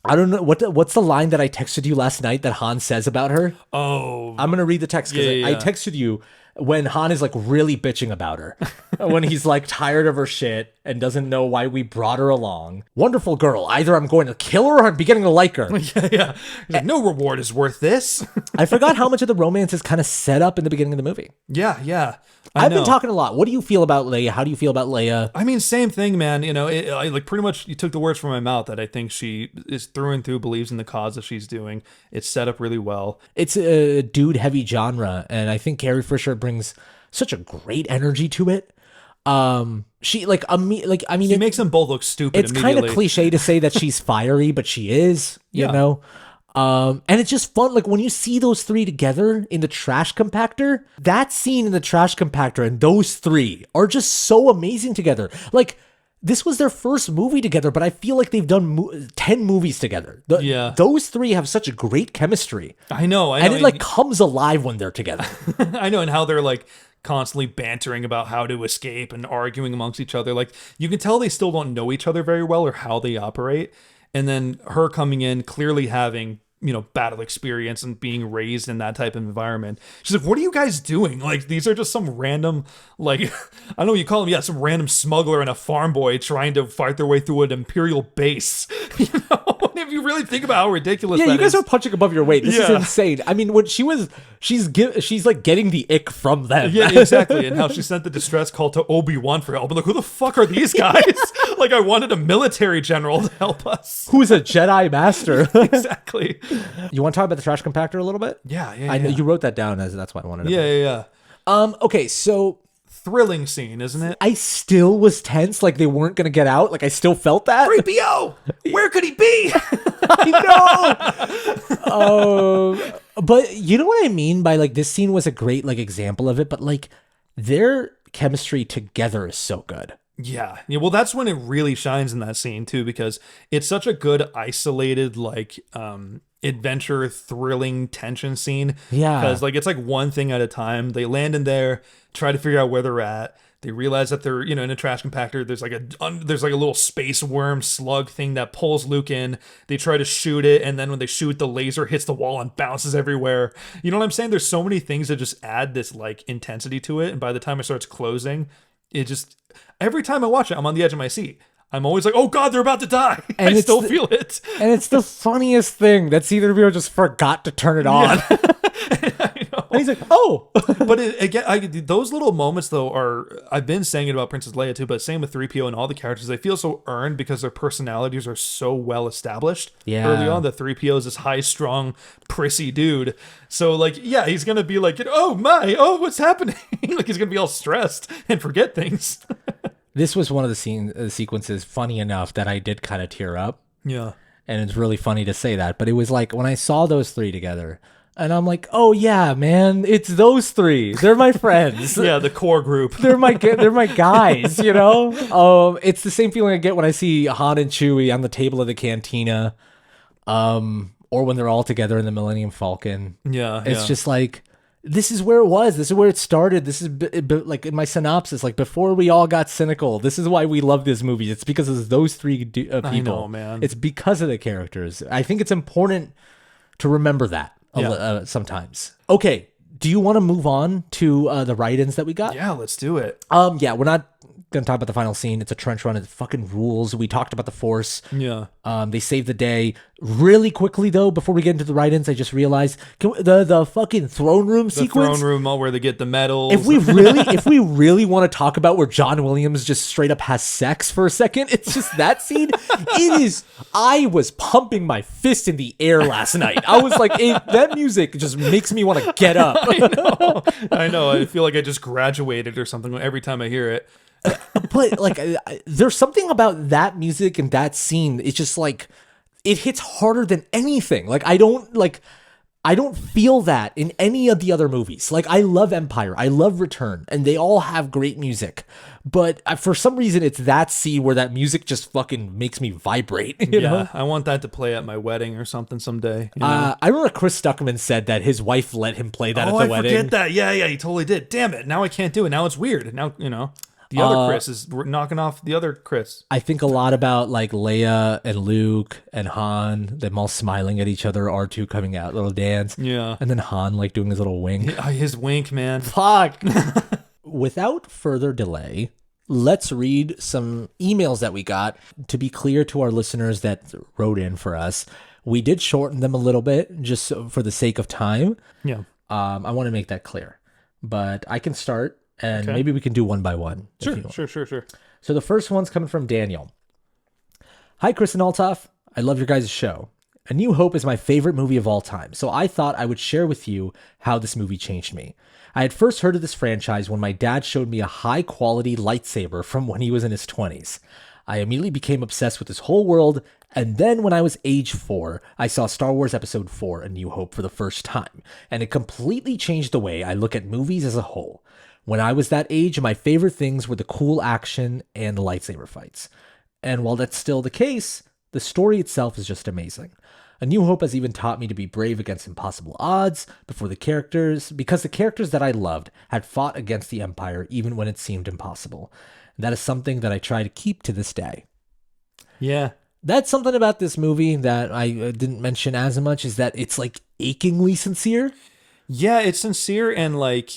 I don't know what's the line that I texted you last night that Han says about her. Oh, I'm gonna read the text because I texted you when Han is like really bitching about her, when he's like tired of her shit and doesn't know why we brought her along. Wonderful girl. Either I'm going to kill her or I'm beginning to like her. Yeah. He's like, no reward is worth this. I forgot how much of the romance is kind of set up in the beginning of the movie. Yeah. I've been talking a lot. What do you feel about Leia? How do you feel about Leia? I mean, same thing, man. You know, I like pretty much you took the words from my mouth that I think she is through and through believes in the cause that she's doing. It's set up really well. It's a dude heavy genre, and I think Carrie Fisher brings such a great energy to it. She She makes them both look stupid. It's kind of cliche to say that she's fiery, but she is, you know. And it's just fun. Like when you see those three together in the trash compactor, that scene in the trash compactor and those three are just so amazing together. Like this was their first movie together, but I feel like they've done 10 movies together. Those three have such a great chemistry. I know. And it like comes alive when they're together. I know. And how they're like constantly bantering about how to escape and arguing amongst each other. Like you can tell they still don't know each other very well or how they operate. And then her coming in, clearly having, you know, battle experience and being raised in that type of environment. She's like, what are you guys doing? Like, these are just some random, like, I don't know what you call them. Yeah, some random smuggler and a farm boy trying to fight their way through an Imperial base. You know, if you really think about how ridiculous that is. Yeah, you guys are punching above your weight. This is insane. I mean, when she's like getting the ick from them. Yeah, exactly. And how she sent the distress call to Obi-Wan for help. But like, who the fuck are these guys? Like, I wanted a military general to help us. Who's a Jedi master. Exactly. You want to talk about the trash compactor a little bit? Yeah. I know you wrote that down that's why I wanted to. Yeah. Okay, so thrilling scene, isn't it? I still was tense, like they weren't gonna get out. Like I still felt that. 3PO! Where could he be? I know. But you know what I mean by like this scene was a great like example of it, but like their chemistry together is so good. Yeah. Well, that's when it really shines in that scene too, because it's such a good isolated like adventure, thrilling tension scene. Yeah. Because like it's like one thing at a time. They land in there, try to figure out where they're at. They realize that they're, you know, in a trash compactor. There's like a little space worm slug thing that pulls Luke in. They try to shoot it, and then when they shoot, the laser hits the wall and bounces everywhere. You know what I'm saying? There's so many things that just add this like intensity to it. And by the time it starts closing, it just every time I watch it, I'm on the edge of my seat. I'm always like, oh God, they're about to die. And I still feel it. And it's the funniest thing that either of you just forgot to turn it on. Yeah. I know. And he's like, oh. But again, those little moments, though, I've been saying it about Princess Leia, too, but same with 3PO and all the characters. They feel so earned because their personalities are so well established. Yeah. Early on, the 3PO is this high-strung, prissy dude. So, like, yeah, he's going to be like, what's happening? Like, he's going to be all stressed and forget things. This was one of the sequences, funny enough, that I did kind of tear up. Yeah. And it's really funny to say that. But it was like when I saw those three together, and I'm like, oh yeah, man, it's those three. They're my friends. Yeah, the core group. They're my guys, you know? It's the same feeling I get when I see Han and Chewie on the table of the cantina, or when they're all together in the Millennium Falcon. Yeah. It's just like, this is where it was. This is where it started. This is like in my synopsis, like before we all got cynical. This is why we love this movie. It's because of those three people. I know, man. It's because of the characters. I think it's important to remember that sometimes. Okay. Do you want to move on to the write-ins that we got? Yeah, let's do it. Yeah, we're not going to talk about the final scene. It's a trench run. It fucking rules. We talked about the Force. Yeah. They saved the day. Really quickly, though, before we get into the write-ins, I just realized the fucking throne room sequence. The throne room where they get the medals. If we really want to talk about where John Williams just straight up has sex for a second, it's just that scene. I was pumping my fist in the air last night. I was like, that music just makes me want to get up. I know. I feel like I just graduated or something every time I hear it. But like, there's something about that music and that scene. It's just like, it hits harder than anything. Like, I don't feel that in any of the other movies. Like, I love Empire, I love Return, and they all have great music. But for some reason, it's that scene where that music just fucking makes me vibrate. You know? I want that to play at my wedding or something someday. You know? I remember Chris Stuckman said that his wife let him play that at the wedding. I forget that. Yeah, he totally did. Damn it. Now I can't do it. Now it's weird. Now, you know. The other Chris is knocking off the other Chris. I think a lot about like Leia and Luke and Han, them all smiling at each other, R2 coming out, little dance. Yeah. And then Han like doing his little wink. His wink, man. Fuck. Without further delay, let's read some emails that we got. To be clear to our listeners that wrote in for us, we did shorten them a little bit just for the sake of time. Yeah. I want to make that clear. But I can start. And maybe we can do one by one. Sure. So the first one's coming from Daniel. Hi, Chris and Altaf. I love your guys' show. A New Hope is my favorite movie of all time, so I thought I would share with you how this movie changed me. I had first heard of this franchise when my dad showed me a high-quality lightsaber from when he was in his 20s. I immediately became obsessed with this whole world, and then when I was age 4, I saw Star Wars Episode 4, A New Hope, for the first time, and it completely changed the way I look at movies as a whole. When I was that age, my favorite things were the cool action and the lightsaber fights. And while that's still the case, the story itself is just amazing. A New Hope has even taught me to be brave against impossible odds because the characters that I loved had fought against the Empire even when it seemed impossible. And that is something that I try to keep to this day. Yeah. That's something about this movie that I didn't mention as much, is that it's like achingly sincere. Yeah, it's sincere, and like,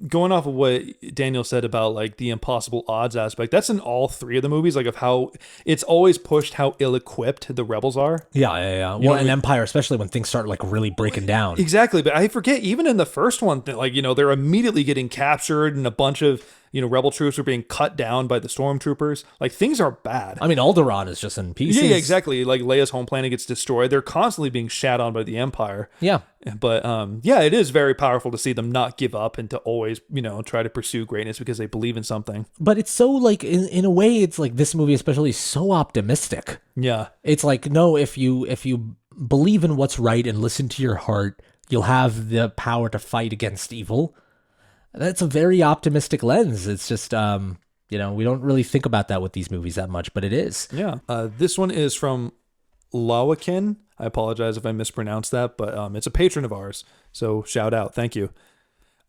going off of what Daniel said about like the impossible odds aspect, that's in all three of the movies, like of how it's always pushed how ill-equipped the rebels are. Yeah. Well, in Empire, especially when things start like really breaking down. Exactly. But I forget, even in the first one, like, they're immediately getting captured and a bunch of, rebel troops are being cut down by the stormtroopers. Like, things are bad. I mean, Alderaan is just in pieces. Yeah, exactly. Like, Leia's home planet gets destroyed. They're constantly being shat on by the Empire. Yeah. But, it is very powerful to see them not give up and to always, try to pursue greatness because they believe in something. But it's so, like, in a way, it's like this movie especially is so optimistic. Yeah. It's like, no, if you believe in what's right and listen to your heart, you'll have the power to fight against evil. That's a very optimistic lens. It's just, we don't really think about that with these movies that much, but it is. Yeah. This one is from Lawakin. I apologize if I mispronounced that, but it's a patron of ours. So shout out. Thank you.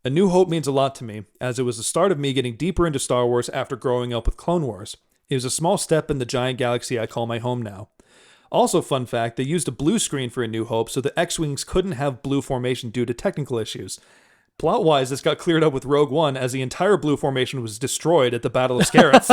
A New Hope means a lot to me, as it was the start of me getting deeper into Star Wars after growing up with Clone Wars. It was a small step in the giant galaxy I call my home now. Also, fun fact, they used a blue screen for A New Hope, so the X-Wings couldn't have blue formation due to technical issues. Plot-wise, this got cleared up with Rogue One, as the entire blue formation was destroyed at the Battle of Scarif.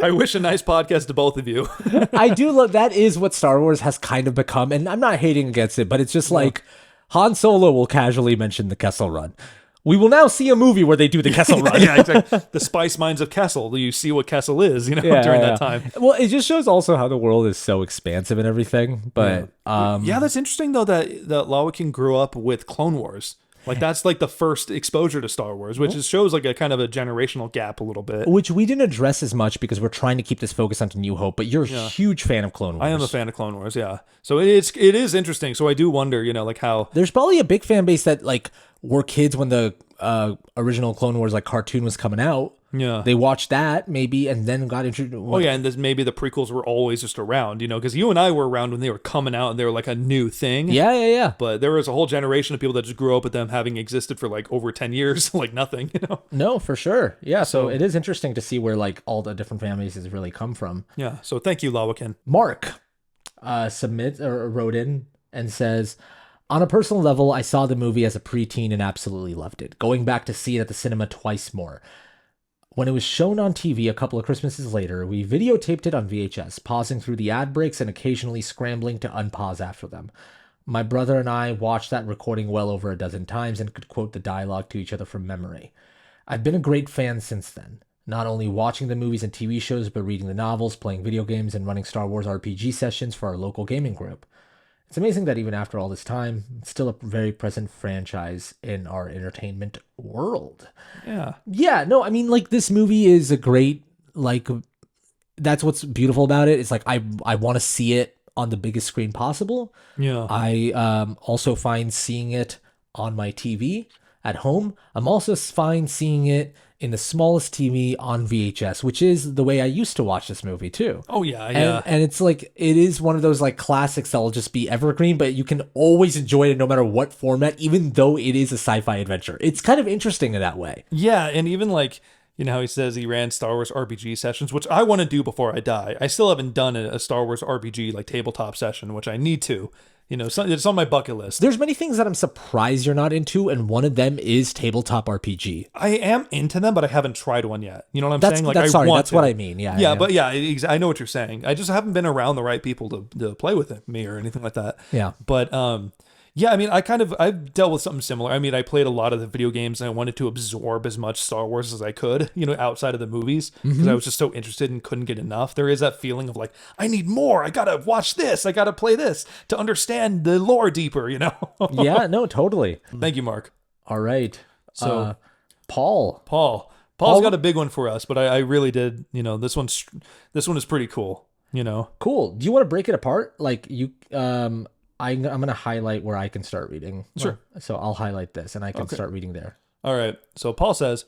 I wish a nice podcast to both of you. I do love, that is what Star Wars has kind of become, and I'm not hating against it, but it's just like Han Solo will casually mention the Kessel Run. We will now see a movie where they do the Kessel Run. Yeah, exactly. The spice mines of Kessel. You see what Kessel is, during that time. Well, it just shows also how the world is so expansive and everything. But that's interesting though that Lawakin grew up with Clone Wars. Like, that's like the first exposure to Star Wars, which shows like a kind of a generational gap a little bit. Which we didn't address as much because we're trying to keep this focus onto New Hope, but you're a huge fan of Clone Wars. I am a fan of Clone Wars, yeah. So it is interesting. So I do wonder, like how... There's probably a big fan base that like were kids when the original Clone Wars like cartoon was coming out. Yeah. They watched that maybe and then got introduced. Oh yeah, and maybe the prequels were always just around, because you and I were around when they were coming out and they were like a new thing. Yeah. But there was a whole generation of people that just grew up with them having existed for like over 10 years, like nothing, No, for sure. Yeah, so it is interesting to see where like all the different fan bases really come from. Yeah, so thank you, Lawakin. Mark wrote in and says, on a personal level, I saw the movie as a preteen and absolutely loved it, going back to see it at the cinema twice more. When it was shown on TV a couple of Christmases later, we videotaped it on VHS, pausing through the ad breaks and occasionally scrambling to unpause after them. My brother and I watched that recording well over a dozen times and could quote the dialogue to each other from memory. I've been a great fan since then, not only watching the movies and TV shows, but reading the novels, playing video games, and running Star Wars RPG sessions for our local gaming group. It's amazing that even after all this time, it's still a very present franchise in our entertainment world. Yeah. Yeah, no, I mean, like, this movie is a great, like, that's what's beautiful about it. It's like, I want to see it on the biggest screen possible. Yeah. I also find seeing it on my TV at home. I'm also fine seeing it in the smallest TV on VHS, which is the way I used to watch this movie too. Oh yeah. And it's like, it is one of those like classics that will just be evergreen, but you can always enjoy it no matter what format, even though it is a sci-fi adventure. It's kind of interesting in that way. Yeah, and even like, You know how he says he ran Star Wars RPG sessions, which I want to do before I die. I still haven't done a Star Wars RPG like tabletop session, which I need to. You know, so it's on my bucket list. There's many things that I'm surprised you're not into, and one of them is tabletop RPG. I am into them, but I haven't tried one yet. You know what I'm saying? Like, that's what I mean. Yeah. But I know what you're saying. I just haven't been around the right people to play with me or anything like that. Yeah. But yeah, I mean, I've dealt with something similar. I mean, I played a lot of the video games and I wanted to absorb as much Star Wars as I could, you know, outside of the movies, because I was just so interested and couldn't get enough. There is that feeling of like, I need more. I got to watch this. I got to play this to understand the lore deeper, you know? Yeah, no, totally. Thank you, Mark. All right. So, Paul's got a big one for us, but I really did, you know, this one is pretty cool, you know? Cool. Do you want to break it apart? Like I'm going to highlight where I can start reading. Sure. So I'll highlight this and I can start reading there. All right. So Paul says,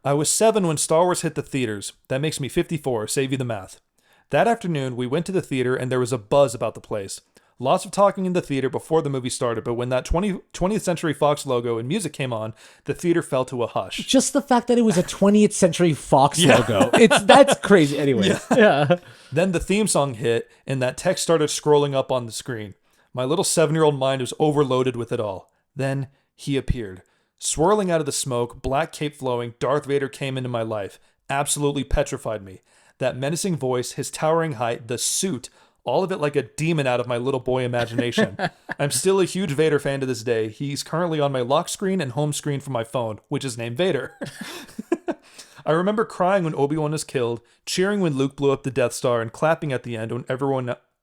I was 7 when Star Wars hit the theaters. That makes me 54. Save you the math. That afternoon, we went to the theater and there was a buzz about the place. Lots of talking in the theater before the movie started, but when that 20th Century Fox logo and music came on, the theater fell to a hush. Just the fact that it was a 20th Century Fox logo. That's crazy. Anyway. Yeah. Then the theme song hit and that text started scrolling up on the screen. My little 7-year-old mind was overloaded with it all. Then he appeared. Swirling out of the smoke, black cape flowing, Darth Vader came into my life. Absolutely petrified me. That menacing voice, his towering height, the suit, all of it like a demon out of my little boy imagination. I'm still a huge Vader fan to this day. He's currently on my lock screen and home screen for my phone, which is named Vader. I remember crying when Obi-Wan was killed, cheering when Luke blew up the Death Star, and clapping at the end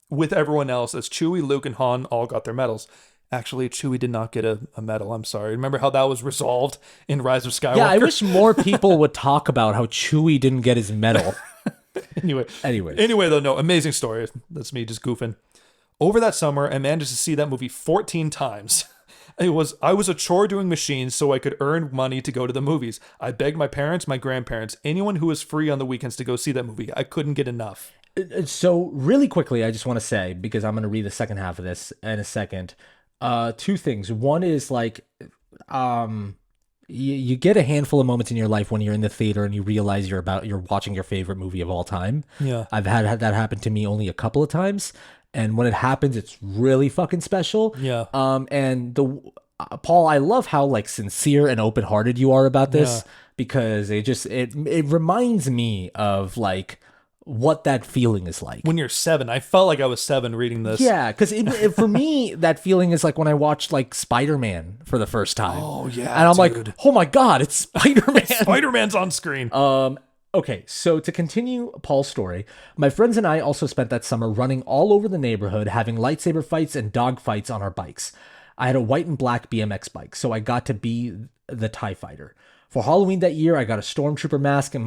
with everyone else as Chewie, Luke, and Han all got their medals. Actually, Chewie did not get a medal. I'm sorry. Remember how that was resolved in Rise of Skywalker? Yeah, I wish more people would talk about how Chewie didn't get his medal. Anyway, though, no, amazing story. That's me just goofing. Over that summer, I managed to see that movie 14 times. I was a chore doing machines so I could earn money to go to the movies. I begged my parents, my grandparents, anyone who was free on the weekends to go see that movie. I couldn't get enough. So really quickly, I just want to say, because I'm going to read the second half of this in a second, 2 things. One is like, you get a handful of moments in your life when you're in the theater and you realize you're watching your favorite movie of all time. Yeah. I've had that happen to me only a couple of times. And when it happens, it's really fucking special. Yeah. And Paul, I love how like sincere and open-hearted you are about this, because it reminds me of like what that feeling is like. When you're 7, I felt like I was 7 reading this. Yeah, because for me, that feeling is like when I watched like Spider-Man for the first time. Oh yeah, and I'm like, oh my god, it's Spider-Man. Spider-Man's on screen. Okay, so to continue Paul's story, my friends and I also spent that summer running all over the neighborhood, having lightsaber fights and dog fights on our bikes. I had a white and black BMX bike, so I got to be the TIE fighter. For Halloween that year, I got a stormtrooper mask and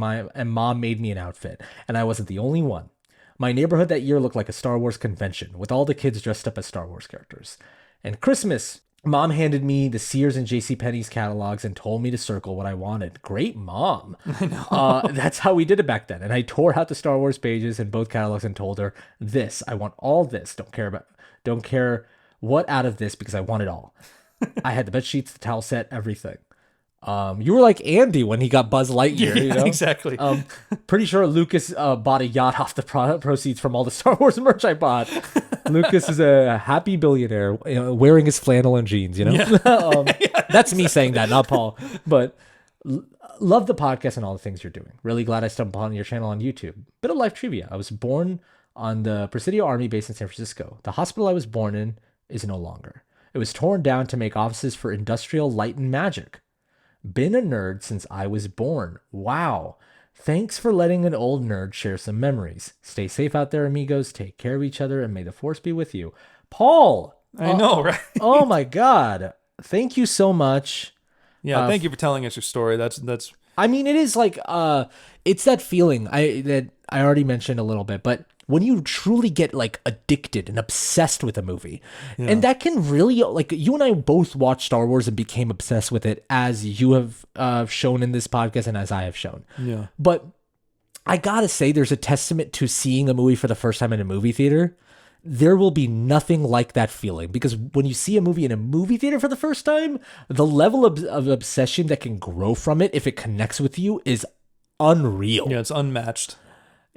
mom made me an outfit, and I wasn't the only one. My neighborhood that year looked like a Star Wars convention, with all the kids dressed up as Star Wars characters. And Christmas, Mom handed me the Sears and JCPenney's catalogs and told me to circle what I wanted. Great mom. I know. That's how we did it back then. And I tore out the Star Wars pages in both catalogs and told her, this, I want all this. Don't care what out of this, because I want it all. I had the bed sheets, the towel set, everything. You were like Andy when he got Buzz Lightyear, Yeah, you know? exactly. Pretty sure Lucas bought a yacht off the proceeds from all the Star Wars merch I bought. Lucas is a happy billionaire, wearing his flannel and jeans, you know? Yeah. That's me saying that, not Paul. But love the podcast and all the things you're doing. Really glad I stumbled upon your channel on YouTube. Bit of life trivia. I was born on the Presidio Army base in San Francisco. The hospital I was born in is no longer. It was torn down to make offices for industrial light and magic. Been a nerd since I was born. Wow. Thanks for letting an old nerd share some memories. Stay safe out there, amigos. Take care of each other, and may the force be with you. Paul! I know, right? Oh my God. Thank you so much. Yeah, thank you for telling us your story. That's. I mean, it is like, it's that feeling that I already mentioned a little bit, but when you truly get like addicted and obsessed with a movie, and that can really, like, you and I both watched Star Wars and became obsessed with it, as you have shown in this podcast and as I have shown. Yeah. But I gotta say, there's a testament to seeing a movie for the first time in a movie theater. There will be nothing like that feeling, because when you see a movie in a movie theater for the first time, the level of obsession that can grow from it, if it connects with you, is unreal. Yeah, it's unmatched.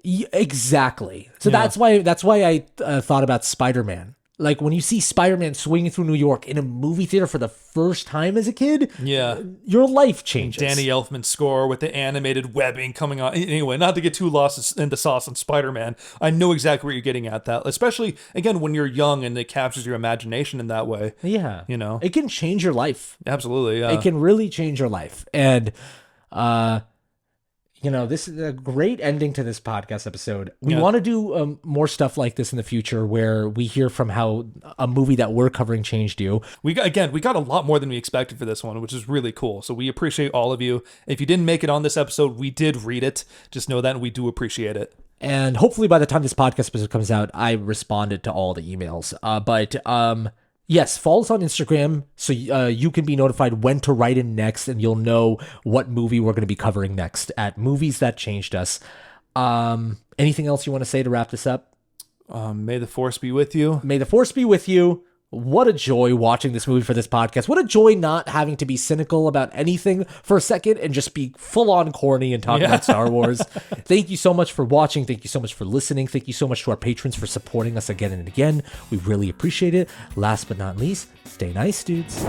Exactly. So Yeah. that's why I thought about Spider-Man. Like when you see Spider-Man swinging through New York in a movie theater for the first time as a kid, Yeah. your life changes. Danny Elfman's score with the animated webbing coming on. Anyway, not to get too lost in the sauce on Spider-Man, I know exactly what you're getting at. That, especially again when you're young and it captures your imagination in that way. Yeah, You know, it can change your life. absolutely. Yeah. It can really change your life, and this is a great ending to this podcast episode. We want to do more stuff like this in the future where we hear from how a movie that we're covering changed you. We got a lot more than we expected for this one, which is really cool. So we appreciate all of you. If you didn't make it on this episode, we did read it. Just know that, and we do appreciate it. And hopefully by the time this podcast episode comes out, I responded to all the emails. Yes, follow us on Instagram so you can be notified when to write in next, and you'll know what movie we're going to be covering next at Movies That Changed Us. Anything else you want to say to wrap this up? May the Force be with you. May the Force be with you. What a joy watching this movie for this podcast. What a joy not having to be cynical about anything for a second and just be full on corny and talk about Star Wars. Thank you so much for watching. Thank you so much for listening. Thank you so much to our patrons for supporting us again and again. We really appreciate it. Last but not least, stay nice, dudes.